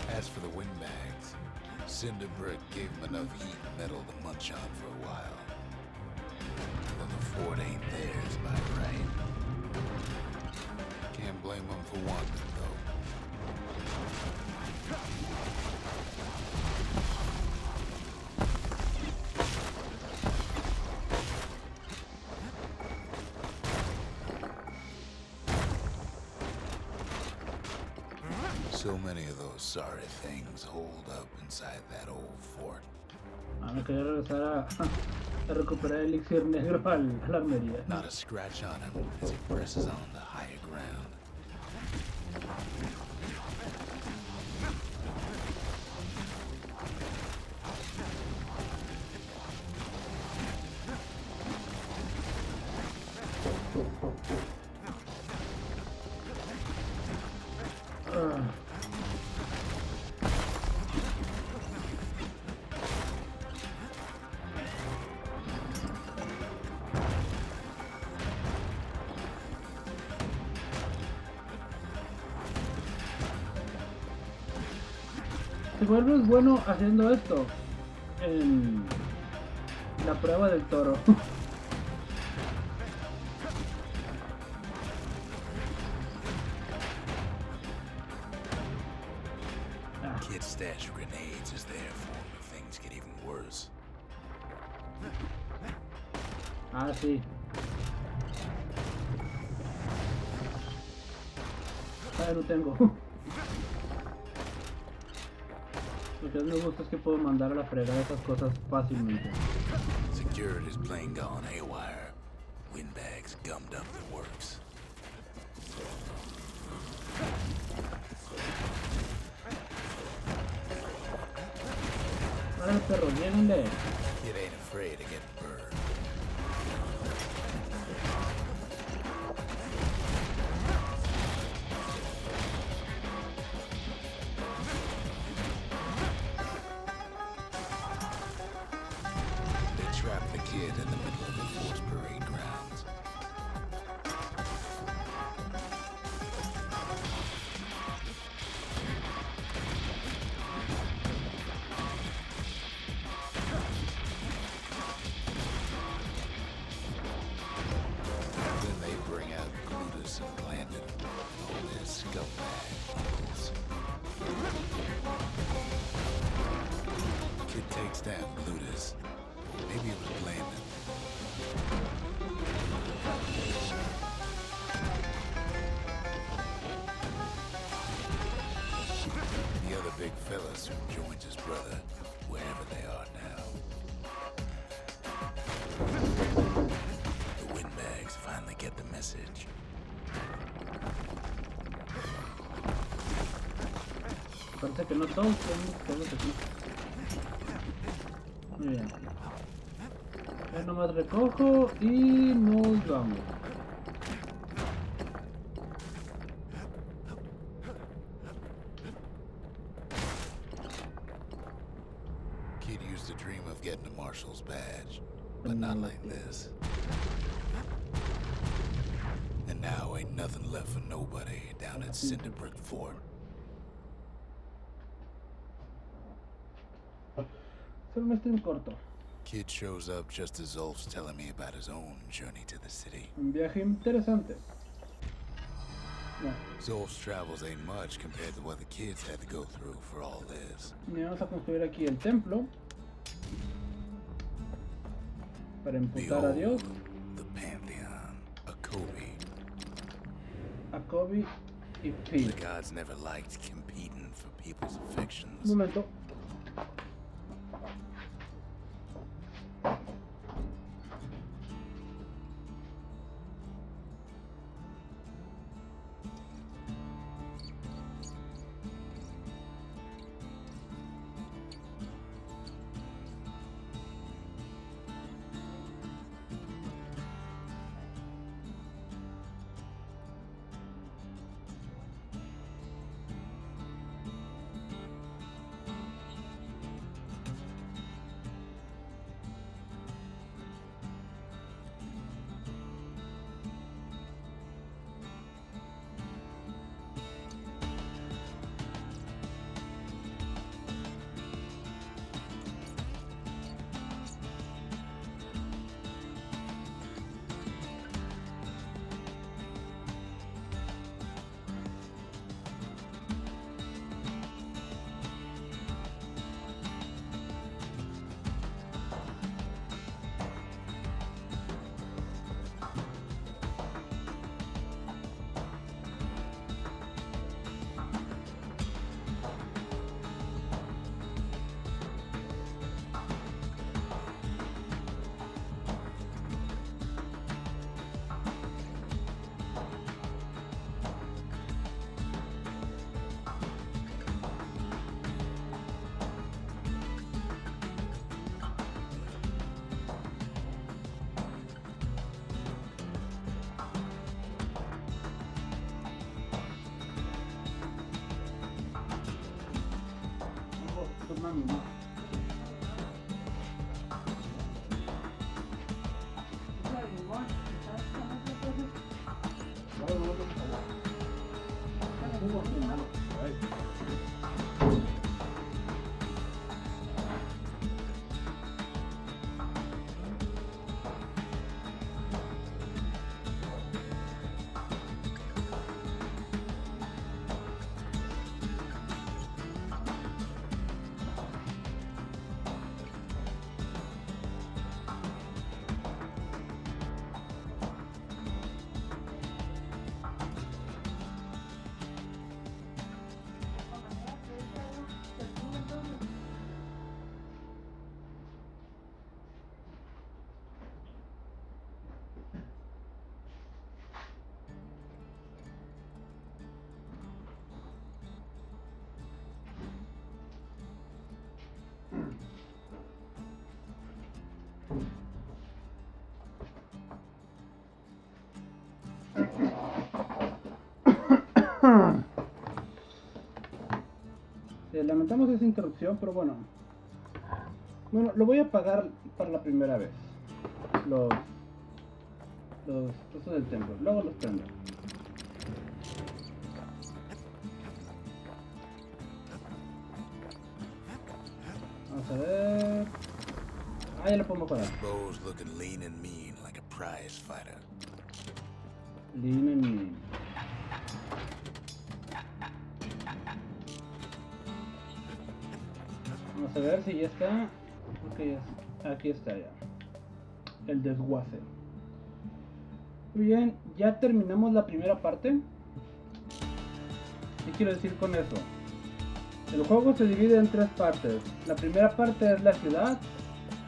As for the windbags, Cinderbrick gave them enough heat and metal to munch on for a while. Well, the fort ain't theirs by right. Can't blame them for wanting it, though. So many of those sorry things holed up inside that old fort. Me quería regresar a recuperar el elixir negro a la armería. Not a scratch on him as he presses on to higher ground. Si vuelves bueno haciendo esto en la prueba del toro. Kid's stash of grenades is there for him if things get even worse. Ah, sí. Ah, no tengo. Lo que más me gusta es que puedo mandar a la fregada esas cosas fácilmente. Security's plane gone haywire. Windbags gummed up the works. Ahora perro, llévenle. Kid ain't afraid of getting burned. They trapped the kid in the middle of the fort's parade grounds. Then they bring out Glutus and Glandon and all their scumbag uncles. Kid takes down Glutus. Maybe it was Glandon. The other big fella soon joins his brother, wherever they are now. The windbags finally get the message. Parece que no todos tenemos aquí. Muy bien. Ya nomás recojo y nos vamos. Kid used to dream of getting a marshal's badge, but not like this. And now ain't nothing left for nobody down at Cinderbrick Fort. Solo me estoy en corto. Kid shows up just as Ulf's telling me about his own journey to the city. Un viaje interesante. Ya. Zolf's travels ain't much compared to what the kids had to go through for all this. Y vamos a construir aquí el templo. Para imputar a Dios, the Pantheon, Akobi. a Kobe y Phil. The gods never liked competing for people's affections. Un momento. mami, no. Lamentamos esa interrupción, pero bueno. Bueno, lo voy a apagar para la primera vez. Los estos del templo. Luego los prendo. Vamos a ver. Ah, ya lo puedo mejorar. Bo's looking lean and mean like a prize fighter. Lean and mean. Vamos a ver si ya está. Ok, aquí está ya. El desguace. Muy bien, ya terminamos la primera parte. ¿Qué quiero decir con eso? El juego se divide en tres partes. La primera parte es la ciudad.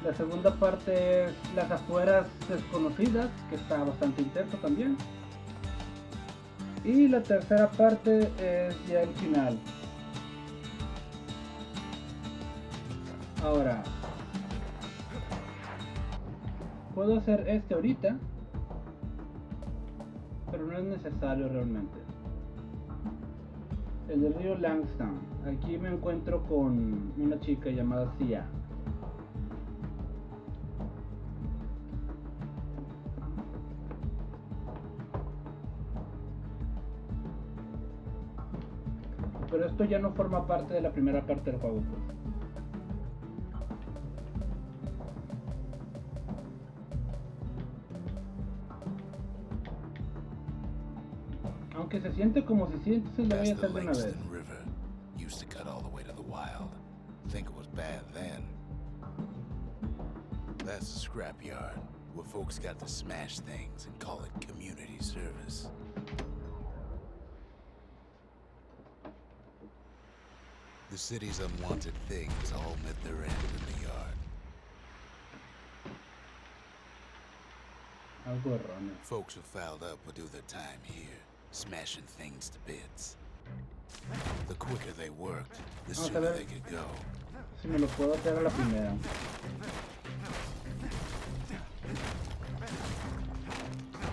La segunda parte es las afueras desconocidas, que está bastante intenso también. Y la tercera parte es ya el final. Ahora, puedo hacer este ahorita, pero no es necesario realmente. El del río Langston. Aquí me encuentro con una chica llamada Sia. Pero esto ya no forma parte de la primera parte del juego, pues. Aunque se siente como si sientes, se le voy a hacer de una vez. River used to cut all the way to the wild. Think it was bad then. That's a scrapyard where folks got to smash things and call it community service. The city's unwanted things all met their end in the yard. Algo erróneo. Folks who fouled up would do their time here, smashing things to bits. The quicker they worked, the sooner they could go. Si me lo puedo hacer a la primera.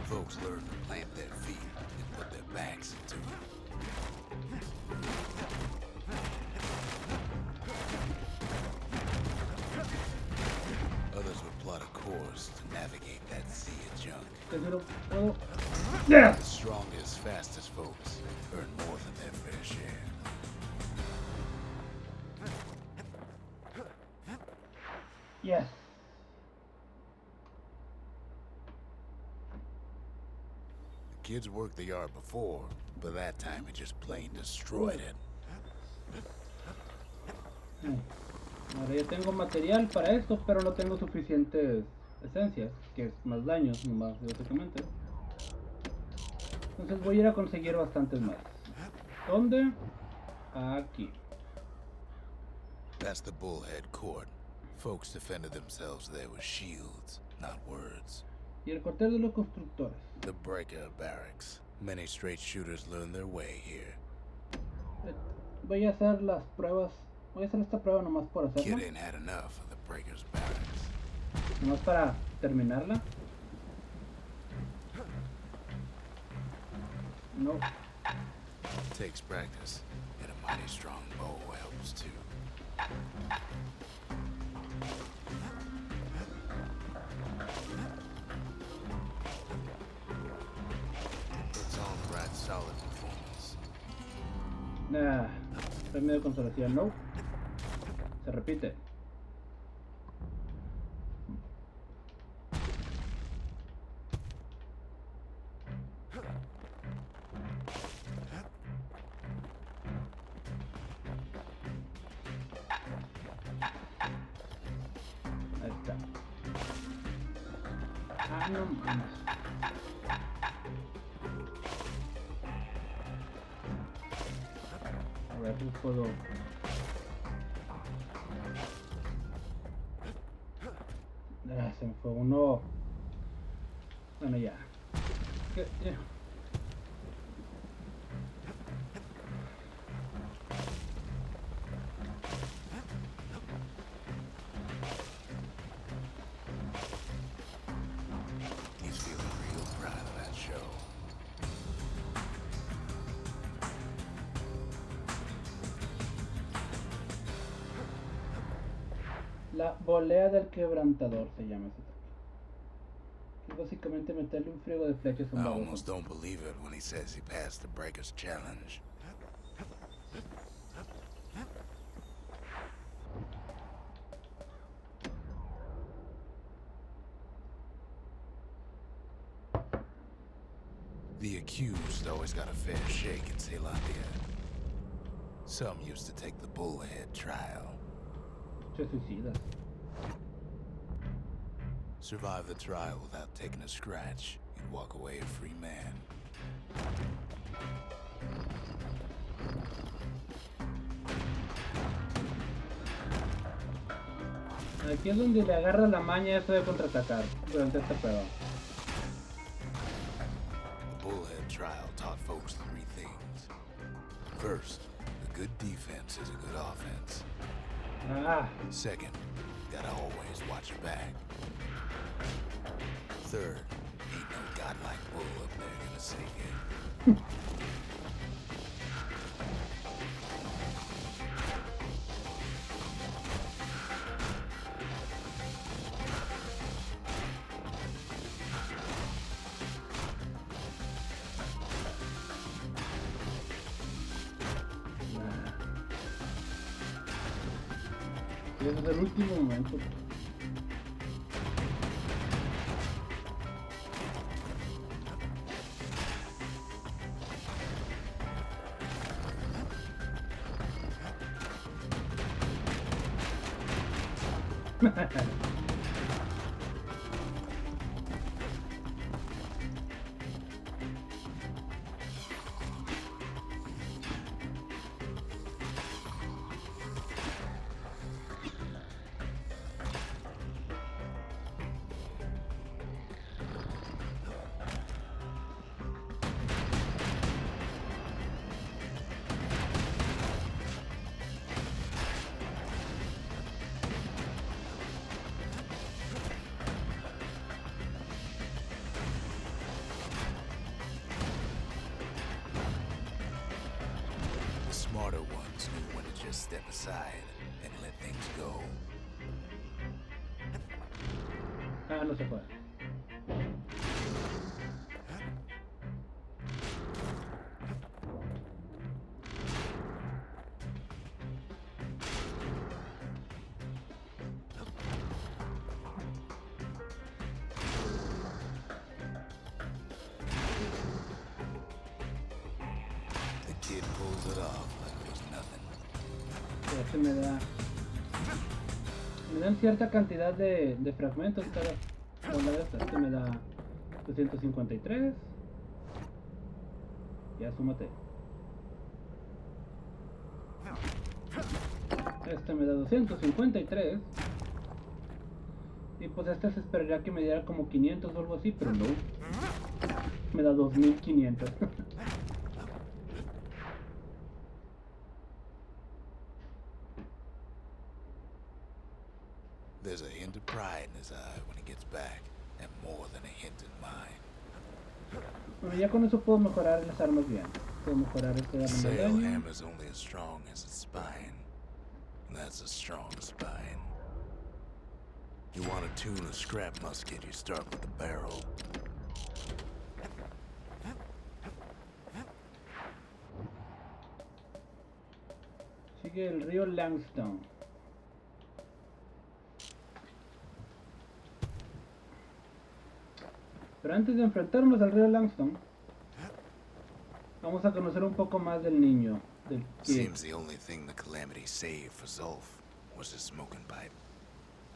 Folks learn to plant their feet and put their backs into it. Others would plot a course to navigate that sea of junk. The strongest, fastest folks earn more than their fair share. Yes. The kids worked the yard before, but that time it just plain destroyed it. Ahora ya tengo material para esto, pero no tengo suficientes esencias, que es más daños, nomás básicamente. Entonces voy a ir a conseguir bastantes más. ¿Dónde? Aquí. That's the Bullhead Court. Folks defended themselves there with shields, not words. Y el cuartel de los constructores. The Breaker Barracks. Many straight shooters learn their way here. Voy a hacer las pruebas. Voy a hacer esta prueba nomás por hacerla. Kid ain't had enough of the Breaker's Barracks. Nomás para terminarla. No. Takes practice, and a mighty strong bow helps too. It's all right, solid performance. Nah, premio de consolación, no. Se repite. Ahí está. Ah, no mames. A ver si puedo. Ah, se me fue uno. Bueno, ya. ¿Qué? Ya. He's feeling real proud of that show. La volea del quebrantador se llama ese ataque. Es básicamente meterle un friego de flechas a I un almost baboso. don't believe it when he says he passed the Breaker's challenge. The accused always got a fair shake in Zealandia. Some used to take the bullhead trial. Se suicida. Survive the trial without taking a scratch and walk away a free man. Aquí es donde le agarra la maña eso de contraatacar durante esta prueba. The bullhead trial taught folks three things. First, a good defense is a good offense. Ah, Second, gotta always watch your back. Third, ain't no godlike bull up there gonna save you. y ese es el último momento. The smarter ones knew when to just step aside and let things go. Ah, no se puede. The kid pulls it off like it was nothing. Ya se me da. Me dan cierta cantidad de fragmentos cada bola de estas. Este me da 253. Ya súmate. Este me da 253. Y pues este se esperaría que me diera como 500 o algo así, pero no. Me da 2500. There's a hint of pride in his eye when he gets back, and more than a hint in mine. Bueno, ya con eso puedo mejorar las armas bien. Puedo mejorar este arma de Sail daño. hammer's only as strong as its spine. That's a strong spine. You want to tune a scrap musket, you start with the barrel. Sigue el río Langston. Pero antes de enfrentarnos al río Langston, vamos a conocer un poco más del niño, del kid. Seems the only thing the Calamity saved for Zolf was his smoking pipe.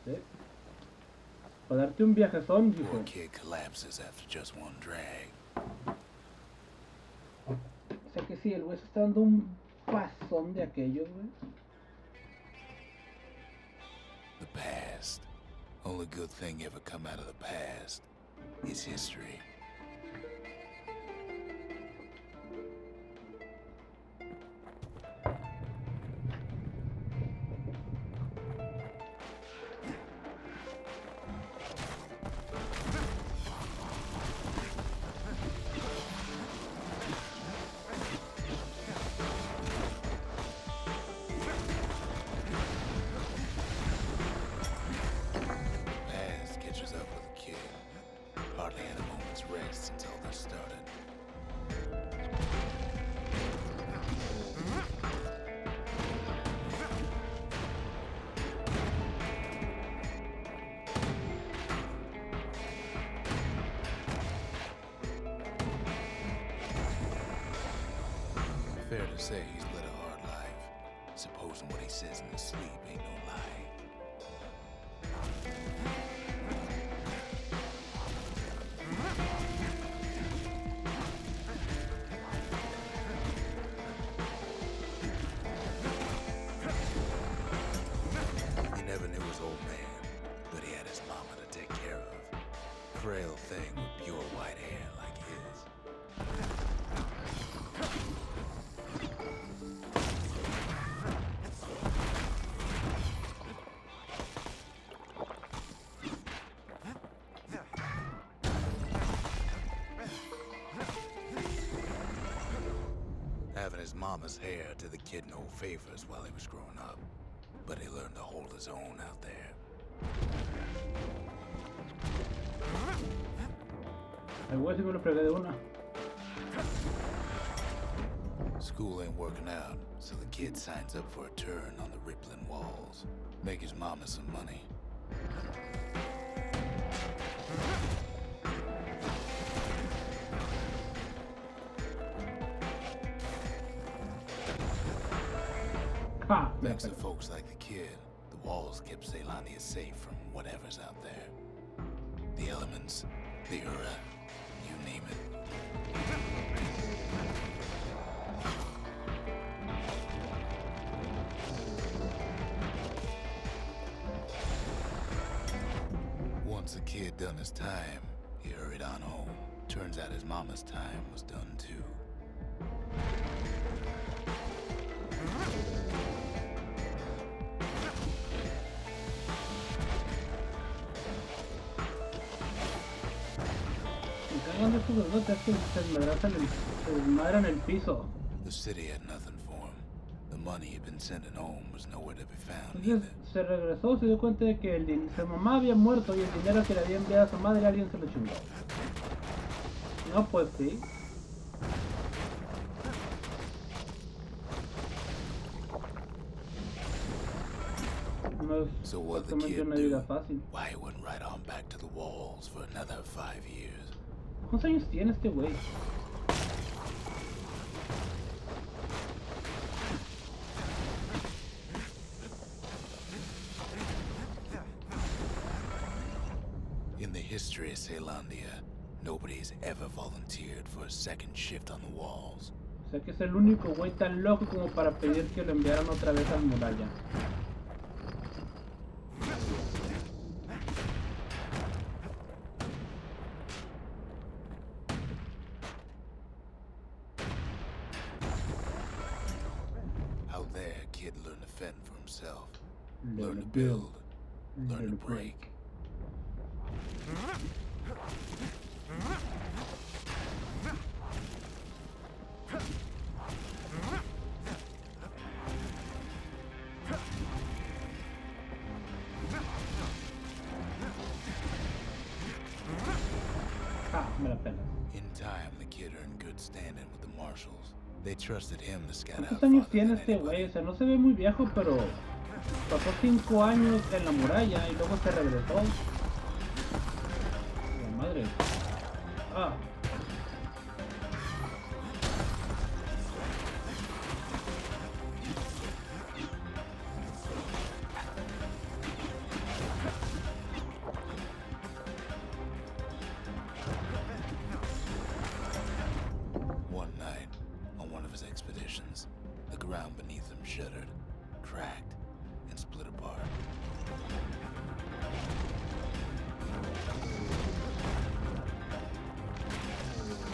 ¿Sí? Para darte un viajezón, dijo. Poor kid collapses after just one drag. O sea que sí, el güey se está dando un pasón de aquellos, güey. The past. Only good thing ever come out of the past is history. Past catches up with the kid. Hardly had a moment's rest since all this started. Fair to say he's led a hard life. Supposing what he says in his sleep ain't no lie. He never knew his old man, but he had his mama to take care of. Frail thing with pure white hair like his. Having his mama's hair did the kid no favors while he was growing up, but he learned to hold his own out there. El güey sí me lo fregué de una. School ain't working out, so the kid signs up for a turn on the rippling walls. Make his mama some money. Ja, Thanks to folks like the kid, the walls kept Ceylondia safe from whatever's out there. The elements, the Ura, you name it. Once the kid done his time, he hurried on home. Turns out his mama's time was done too. Me cagan de estos gordotes que se desmadran el piso. The city had nothing for him. The money he'd been sending home was nowhere to be found Entonces either. se regresó, se dio cuenta de que su mamá había muerto y el dinero que le había enviado a su madre alguien se lo chingó. No, pues sí. No es So what the exactamente kid una vida do? fácil. Why he went right on back to the walls for another 5 years. ¿Cuántos años tiene este güey? In the history of Ceylondia, nobody's ever volunteered for a second shift on the walls. O sea que es el único güey tan loco como para pedir que lo enviaran otra vez al muralla. Out there, kid learned to fend for himself. Learn Learn to to build, build. Learn to break. la pena. In time, the kid earned good standing with the marshals. They trusted him to scout out ¿Cuántos años farther tiene than este anybody. güey? O sea, no se ve muy viejo, pero pasó 5 años en la muralla y luego se regresó. La madre. Ah. One night, on one of his expeditions, the ground beneath him shuddered, cracked, and split apart.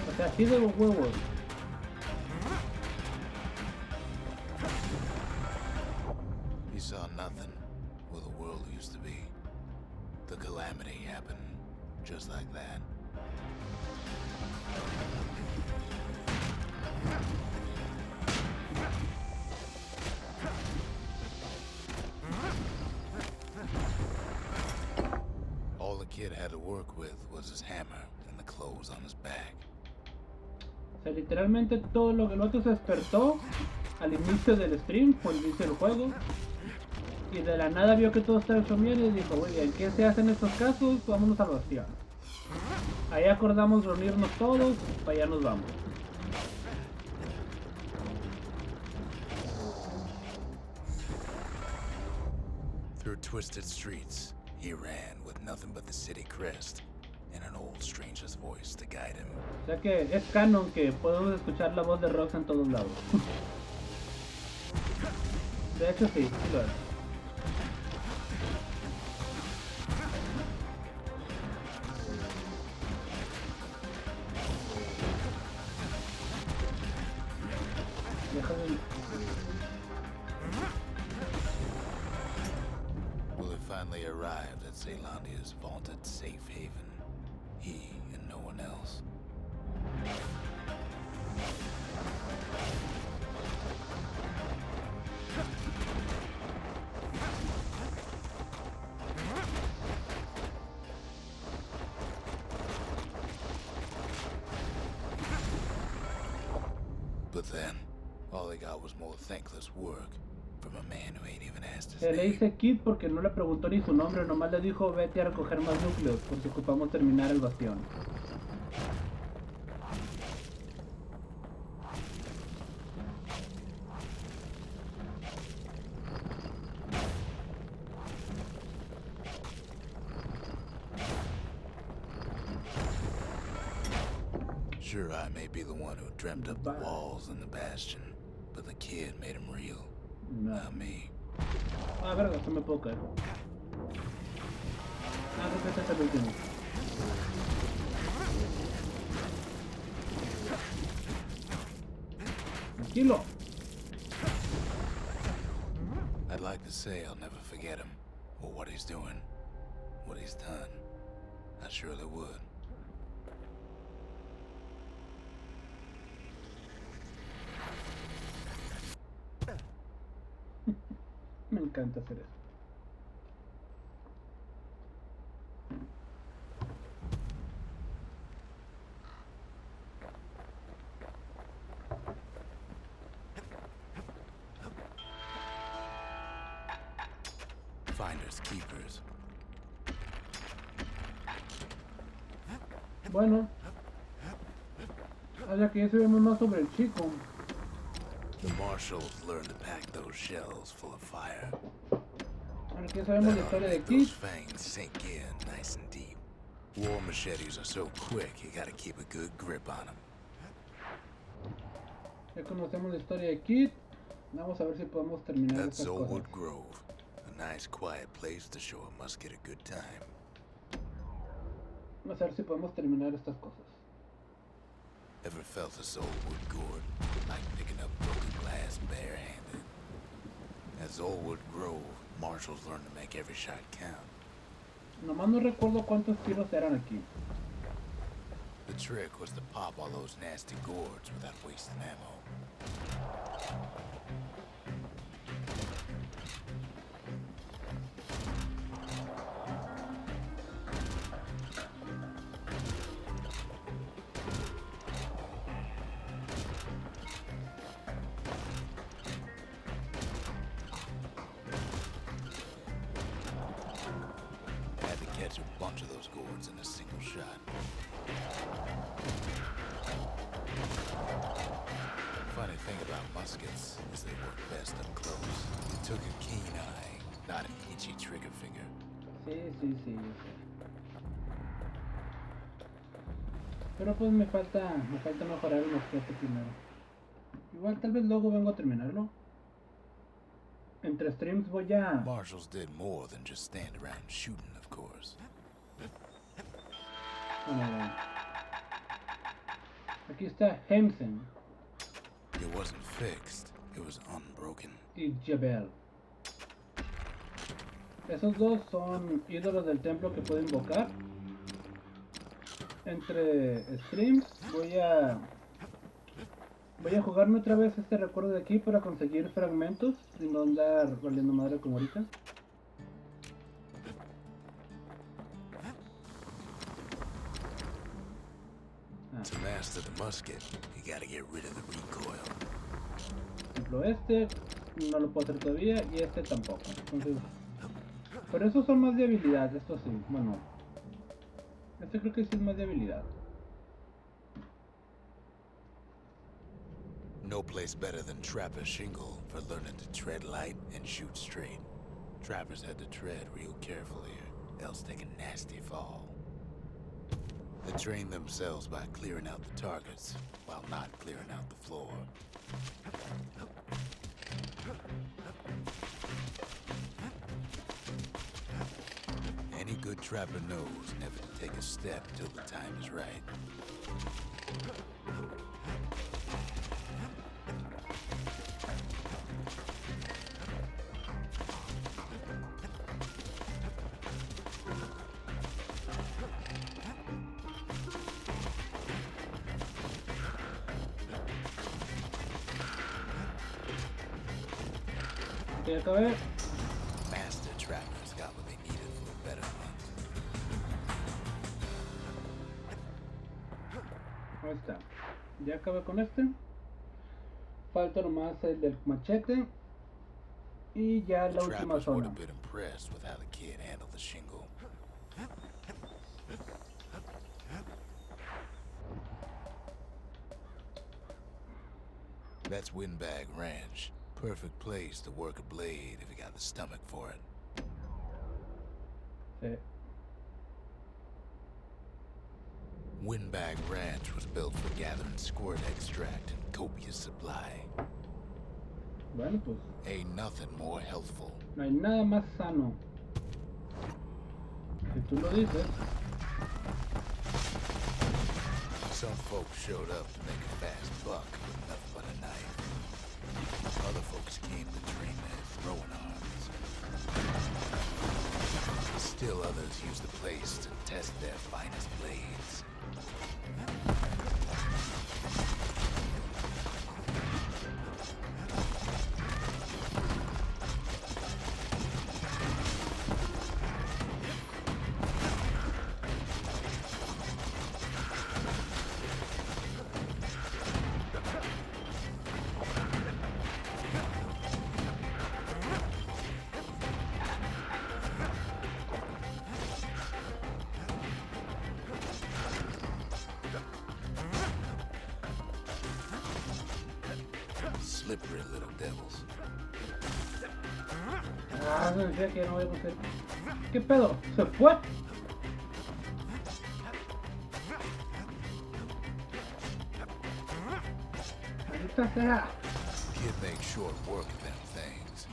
O sea, así de los huevos. He saw nothing where the world used to be. The calamity happened just like that. All the kid had to work with was his hammer and the clothes on his back. O sea, literalmente todo lo que el otro se despertó al inicio del stream, por el inicio del juego. Y de la nada vio que todo estaba hecho bien y dijo, muy bien, ¿qué se hace en estos casos? Vámonos a Bastion. Ahí acordamos reunirnos todos, para allá nos vamos. Through twisted streets, he ran with nothing but the city crest and an old stranger's voice to guide him. O sea que es canon que podemos escuchar la voz de Rox en todos lados. De hecho sí, sí lo es. Déjame... Well, he finally arrived at Zealandia's vaunted safe haven. He and no one else. But then, all they got was more thankless work from a man who ain't even asked his Se le name. dice Kid porque no le preguntó ni su nombre, nomás le dijo vete a recoger más núcleos porque ocupamos terminar el bastión. Sure, I may be the one who dreamt up the walls and the Bastion, but the kid made him real, No. not me. Ah, verga, se me puedo caer. Ah, creo que este es el último. Tranquilo. I'd like to say I'll never forget him, or what he's doing, what he's done. I surely would. Me encanta hacer eso. Finders keepers. Bueno, ahora que ya sabemos más sobre el chico. The marshals learned to pack those shells full of fire. Ahora que ya sabemos la That ought to historia de make Kid. those fangs sink in nice and deep. War machetes are so quick, you gotta keep a good grip on them. Ya conocemos la historia de Kid. Vamos a ver si podemos terminar That's estas cosas. Oldwood Grove, a nice quiet place to show a musket a good time. Vamos a ver si podemos terminar estas cosas. Ever felt this Oldwood gourd, like picking up broken glass barehanded? At Oldwood Grove, marshals learn to make every shot count. Nomás no recuerdo cuántos tiros eran aquí. The trick was to pop all those nasty gourds without wasting ammo. through a bunch of those gourds in a single shot. Funny thing about muskets is they work best up close. It took a keen eye, not an itchy trigger finger. Sí. Pero pues me falta mejorar el mosquete primero. Igual tal vez luego vengo a terminarlo. Entre streams voy a... Marshals did more than just stand around shooting, of course. Bueno, aquí está Hemsen It wasn't fixed, it was unbroken. y Jebel. Esos dos son ídolos del templo que puedo invocar. Entre streams voy a jugarme otra vez este recuerdo de aquí para conseguir fragmentos y no andar valiendo madre como ahorita. To master the musket, you gotta get rid of the recoil. Por ejemplo, este no lo puedo hacer todavía y este tampoco. Entonces, pero esos son más de habilidad, esto sí, bueno. Este creo que sí es más de habilidad. No place better than Trapper Shingle for learning to tread light and shoot straight. Trappers had to tread real carefully, or else take a nasty fall. They trained themselves by clearing out the targets, while not clearing out the floor. Any good trapper knows never to take a step till the time is right. Ya acabé. Master trappers got what they needed for a better hunt. Ahí está. Ya acabé con este. Falta nomás el del machete. Y ya la The última trappers would zona. have been impressed with how the kid handled the shingle. That's Windbag Ranch. Perfect place to work a blade if you got the stomach for it. Sí. Windbag Ranch was built for gathering squirt extract in copious supply. Bueno, pues Ain't nothing more healthful. no hay nada más sano. Si tú lo dices. Some folks showed up to make a fast buck with nothing but a knife. Other folks came to train their throwing arms. Still others used the place to test their finest blades. Slippery little devils. Ah, me decía que no voy a conseguir. ¿Qué pedo? ¿Se fue? Maldita sea. Kid makes short work of them things.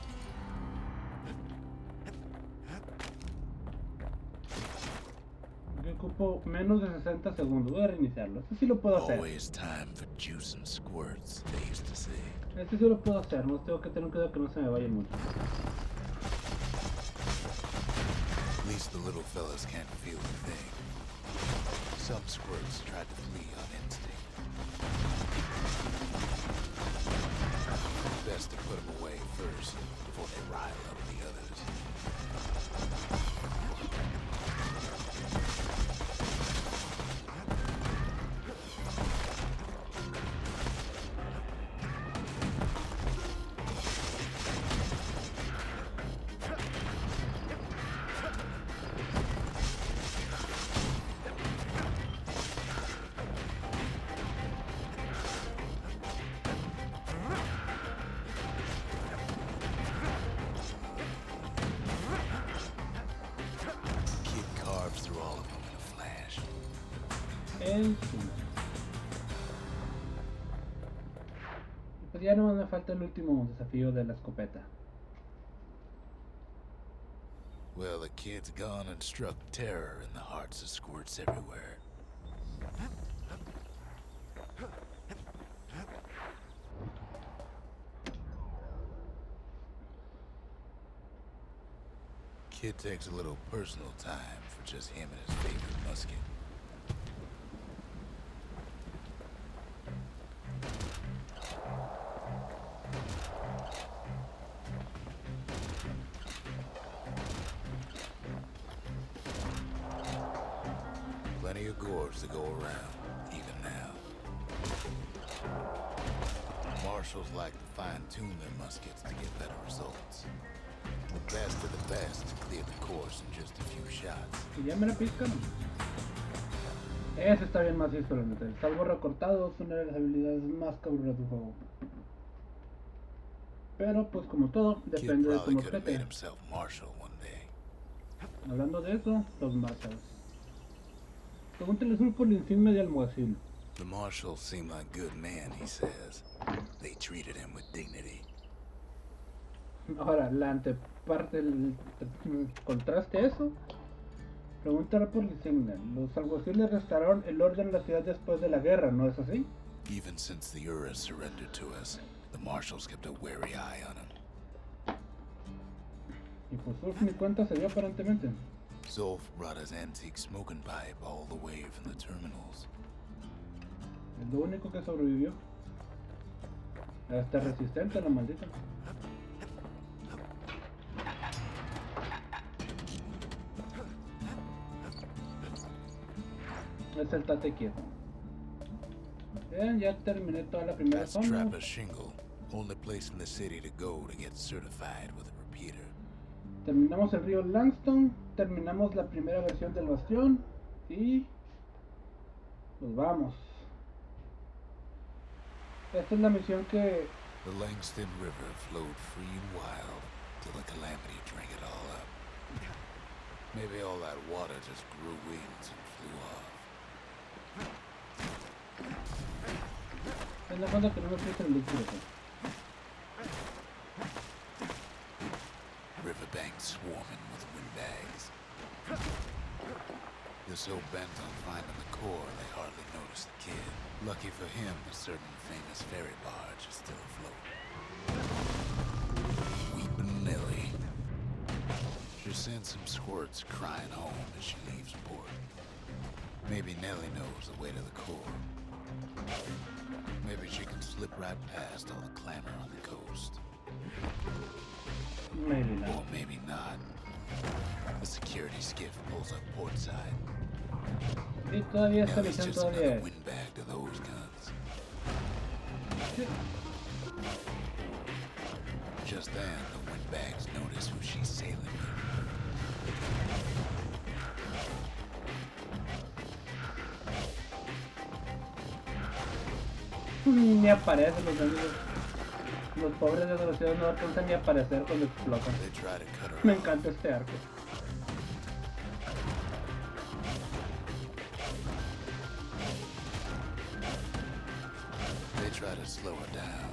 Yo ocupo menos de 60 segundos. Voy a reiniciarlo. Este sí lo puedo hacer. Always time for juice and squirts, they used to say. Este sí lo puedo hacer. No tengo que tener cuidado que no se me vaya mucho. At least the little fellas can't feel a thing. Some squirts tried to flee on instinct. Best to put them away first before they rile up the others. el 5. Y pues ya no me falta el último desafío de la escopeta. Well, the kid's gone and struck terror in the hearts of squirts everywhere. Kid takes a little personal time for just him and his favorite musket. Plenty of gourds to go around, even now. Marshals like to fine-tune their muskets to get better results. The best of the best cleared the course in just a few shots. Y ya me la piscan. Ese está bien macizo, la neta. El salvo recortado es una de las habilidades más cabronas del juego. Pero pues como todo, depende de cómo esté. Hablando de eso, los marshals. Pregúntale sur por la insignia de alguacil. The marshals seem like good men, he says. They treated him with dignity. Ahora, la anteparte, el contraste a eso, pregúntale por la insignia. Los alguaciles restauraron el orden en la ciudad después de la guerra, ¿no es así? Even since the Uras surrendered to us, the marshals kept a wary eye on him. Y pues Ulf ni cuenta se dio aparentemente. Zolf brought his antique smoking pipe all the way from the terminals. Es lo único que sobrevivió. Hasta resistente la maldita. Es el tate quieto. Bien, ya terminé toda la primera That's zona. Trappist Shingle, only place in the city to go to get certified with a repeater. Terminamos el río Langston, terminamos la primera versión del Bastion y pues vamos. Esta es la misión que The Langston River flowed free and wild till the calamity drank it all up. Maybe all that water just grew wings and flew off. es la cosa que no me puse el líquido. Riverbanks swarming with windbags. They're so bent on finding the core, they hardly notice the kid. Lucky for him, a certain famous ferry barge is still afloat. Weepin' Nellie. She sends some squirts crying home as she leaves port. Maybe Nellie knows the way to the core. Maybe she can slip right past all the clamor on the coast. Maybe not. Or maybe not. The security skiff pulls up portside. Y todavía esta Nellie's misión just todavía another es. windbag to those guns. Just then, the windbags notice who she's sailing with. Ni aparecen los amigos. Los pobres desgraciados no alcanzan ni a aparecer cuando explotan. They try to cut her Me off. encanta este arco. They try to slow her down.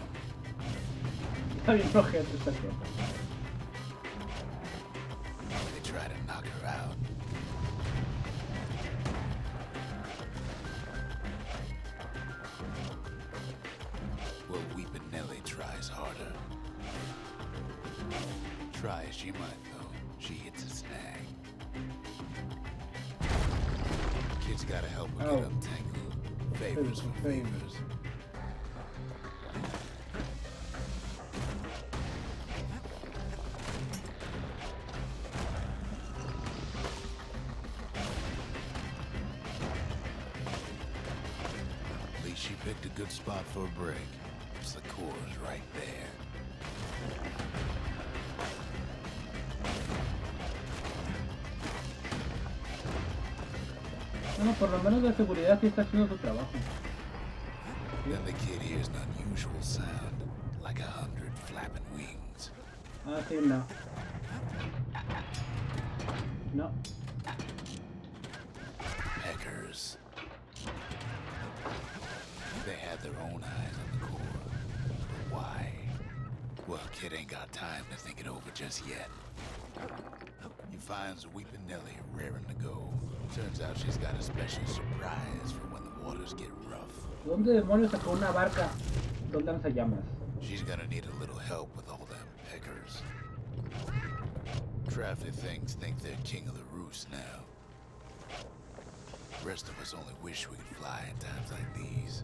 Está bien flojete esta cosa. They try to knock her out. Well, Weepin' Nellie tries harder. Try as she might, though, she hits a snag. Kid's gotta help her get Oh. untangled. Favors for favors. At least she picked a good spot for a break. 'Cause the core's right there. Bueno, por lo menos la seguridad sí está haciendo su trabajo. Then the kid hears an unusual sound, like 100 flapping wings. Ah, sí, no. No. Peckers. They had their own eyes on the core. But why? Well, kid ain't got time to think it over just yet. He finds Weeping Nellie raring to go. Turns out she's got a special surprise for when the waters get rough. ¿Dónde demonios sacó una barca? Dos lanzallamas. She's gonna need a little help with all them peckers. Crafty things think they're king of the roost now. The rest of us only wish we could fly in times like these.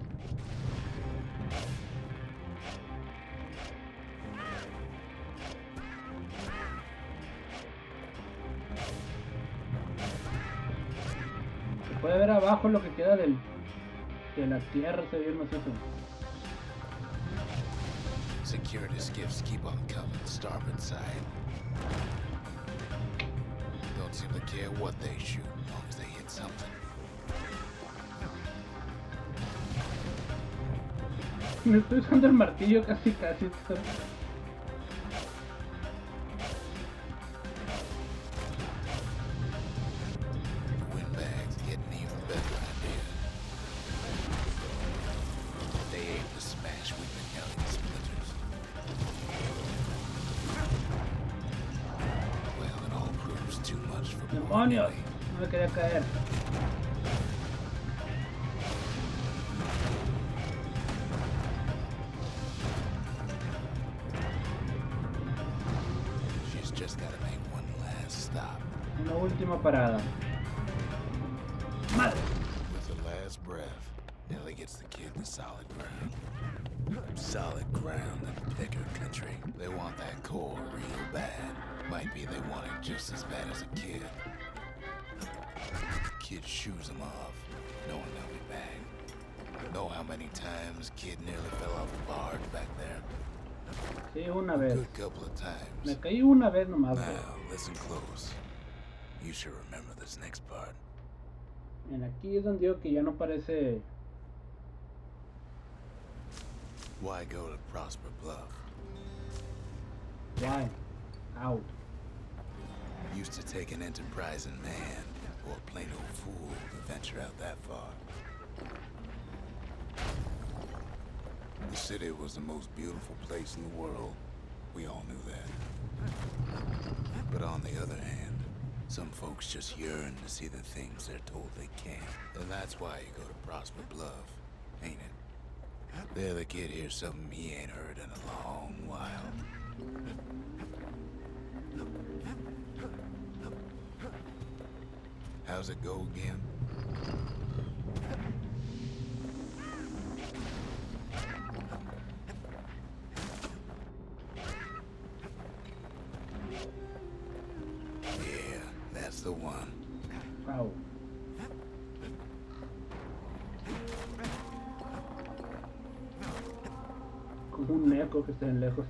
Se puede ver abajo lo que queda de la tierra, se ve hermoso. Security skiffs keep on coming, starboard side. Don't seem to care what they shoot, as long as they hit something. Me estoy usando el martillo casi. Windbags getting even better idea. They aim to smash Weeping Nellie to splinters. Well, it all proves too much for poor ¡Demonios! Nellie. No me quería caer. She's just gotta make one last stop. Una última parada. ¡Madre! With her last breath, Nellie gets the kid to solid ground. Solid ground in Picker country. They want that core real bad. Might be they want it just as bad as a kid. Kid shoes him off, knowing they'll be back. Know how many times kid nearly fell off the barge back there? Sí, una A vez. good couple of times. Me caí una vez nomás. Now, listen close. You should remember this next part. En aquí es donde digo que ya no parece. Why go to Prosper Bluff? Why? Out. Used to take an enterprising man or a plain old fool to venture out that far. The city was the most beautiful place in the world. We all knew that. But on the other hand, some folks just yearn to see the things they're told they can't. And that's why you go to Prosper Bluff, ain't it? There the kid hears something he ain't heard in a long while. How's it go again? Yeah, that's the one. Wow. Como un eco que estén lejos.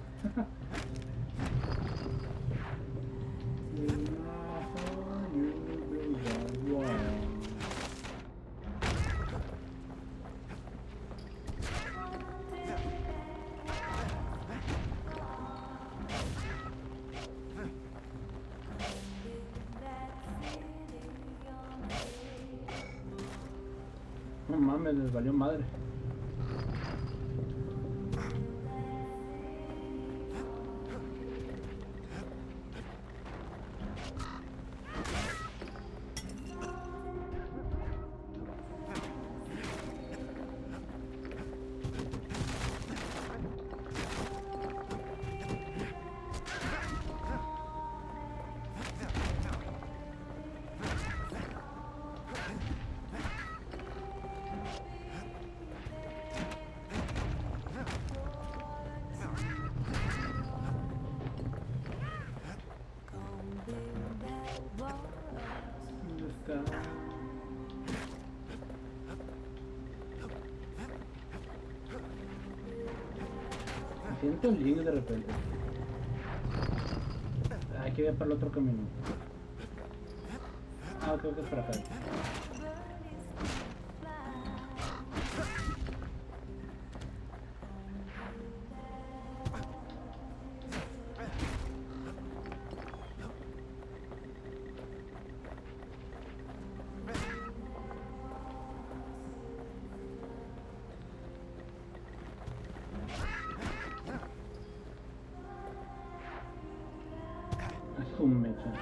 No mames, les valió madre. ¿Dónde está? Me siento el link de repente. Hay que ir para el otro camino. Ah, creo que es para acá. su mecha.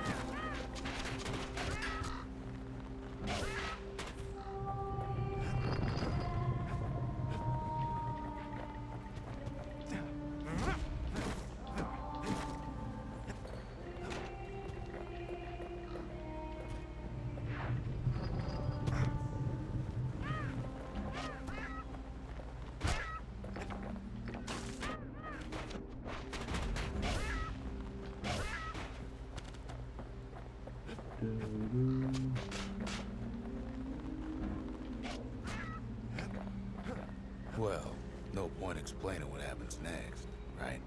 Well, no point explaining what happens next, right?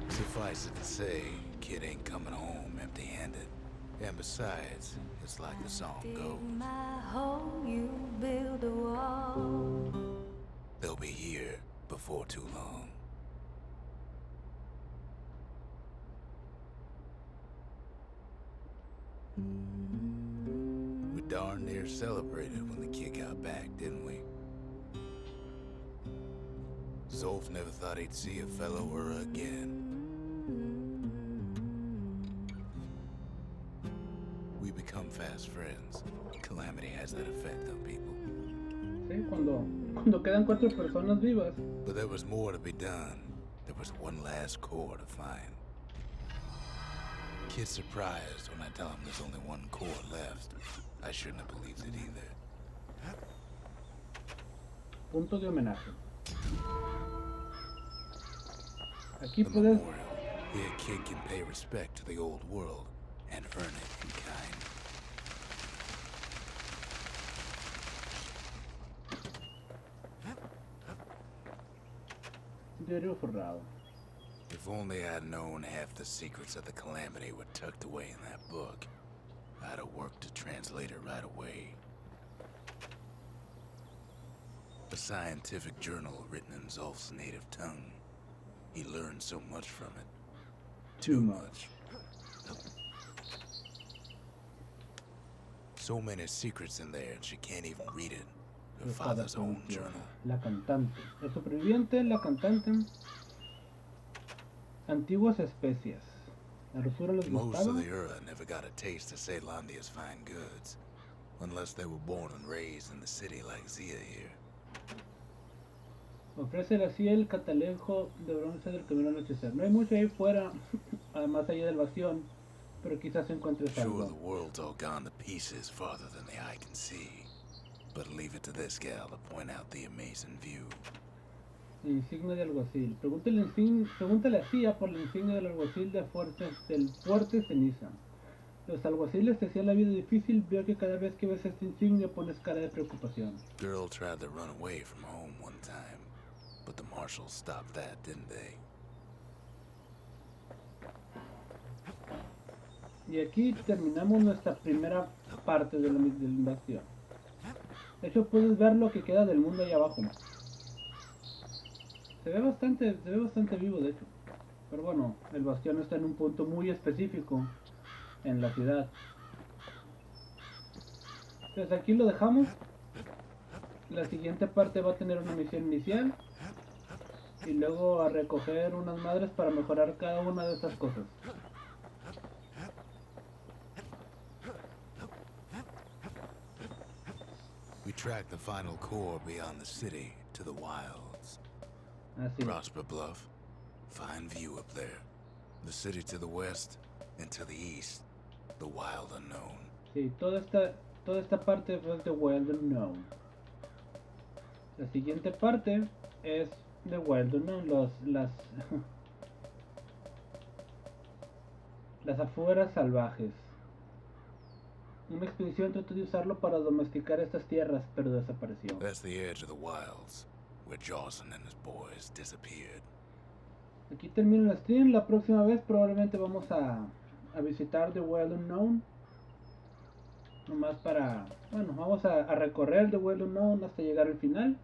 Suffice it to say, kid ain't coming home empty-handed. And besides, it's like the song goes. My home, you build a wall. They'll be here before too long. We darn near celebrated when the kid got back, didn't we? Zolf never thought he'd see a fellow her again. We become fast friends. Calamity has that effect on people. Sí, cuando quedan 4 personas vivas. But there was more to be done. There was one last core to find. Kid's surprised when I tell him there's only one core left. I shouldn't have believed it either. Punto de homenaje. Aquí The puedes... memorial. Here a kid can pay respect to the old world and earn it in kind. Diario forrado. If only I'd known half the secrets of the Calamity were tucked away in that book, I'd have worked to translate it right away. A scientific journal written in Zolf's native tongue. He learned so much from it. Too much. So many secrets in there, and she can't even read it. Her father's own journal. La cantante. El superviviente, la cantante. Antiguas especias. La rosura les Most gustaba. of the Ura never got a taste of Ceylandia's fine goods, unless they were born and raised in the city like Zia here. Ofrece así el catalejo de bronce del camino al anochecer. No hay mucho ahí fuera, más allá del Bastion, pero quizás encuentres Sure, algo. the world's all gone to pieces farther than the eye can see, but leave it to this gal to point out the amazing view. Insignia de alguacil. Pregúntale a Cia por la insignia del alguacil del fuerte ceniza. Los alguaciles te hacían la vida difícil. Veo que cada vez que ves esta insignia pones cara de preocupación. Girl tried to run away from home one time, but the marshals stopped that, didn't they? Y aquí terminamos nuestra primera parte de la invasión. De hecho puedes ver lo que queda del mundo ahí abajo. Se ve bastante vivo de hecho. Pero bueno, el bastión está en un punto muy específico en la ciudad. Entonces aquí lo dejamos. La siguiente parte va a tener una misión inicial. Y luego a recoger unas madres para mejorar cada una de esas cosas. We tracked the final core beyond the city to the wilds. Así. Prosper Bluff, fine view up there. The city to the west, and to the east, the wild unknown. Sí, toda esta parte es de Wild Unknown. La siguiente parte es de Wild Unknown, las afueras salvajes. Una expedición trató de usarlo para domesticar estas tierras, pero desapareció. That's the edge of the wilds, where Jawson and his boys disappeared. Aquí termina el stream. La próxima vez probablemente vamos a visitar The Wild Unknown. Nomás para... Bueno, vamos a recorrer The Wild Unknown hasta llegar al final.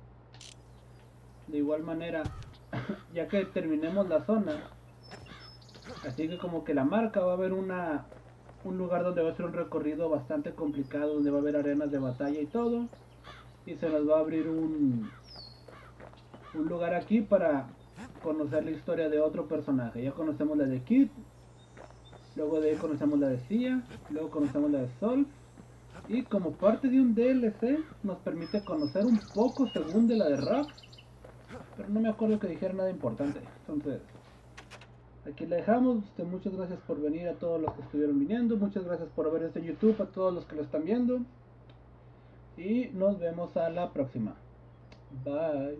De igual manera, ya que terminemos la zona, así que como que la marca va a haber un lugar donde va a ser un recorrido bastante complicado, donde va a haber arenas de batalla y todo. Y se nos va a abrir un lugar aquí para conocer la historia de otro personaje. Ya conocemos la de Kid. Luego de ahí conocemos la de Sia, luego conocemos la de Sol. Y como parte de un DLC nos permite conocer un poco según de la de Rock. Pero no me acuerdo que dijera nada importante. Entonces, aquí la dejamos. Muchas gracias por venir a todos los que estuvieron viniendo. Muchas gracias por ver este YouTube a todos los que lo están viendo. Y nos vemos a la próxima. Bye.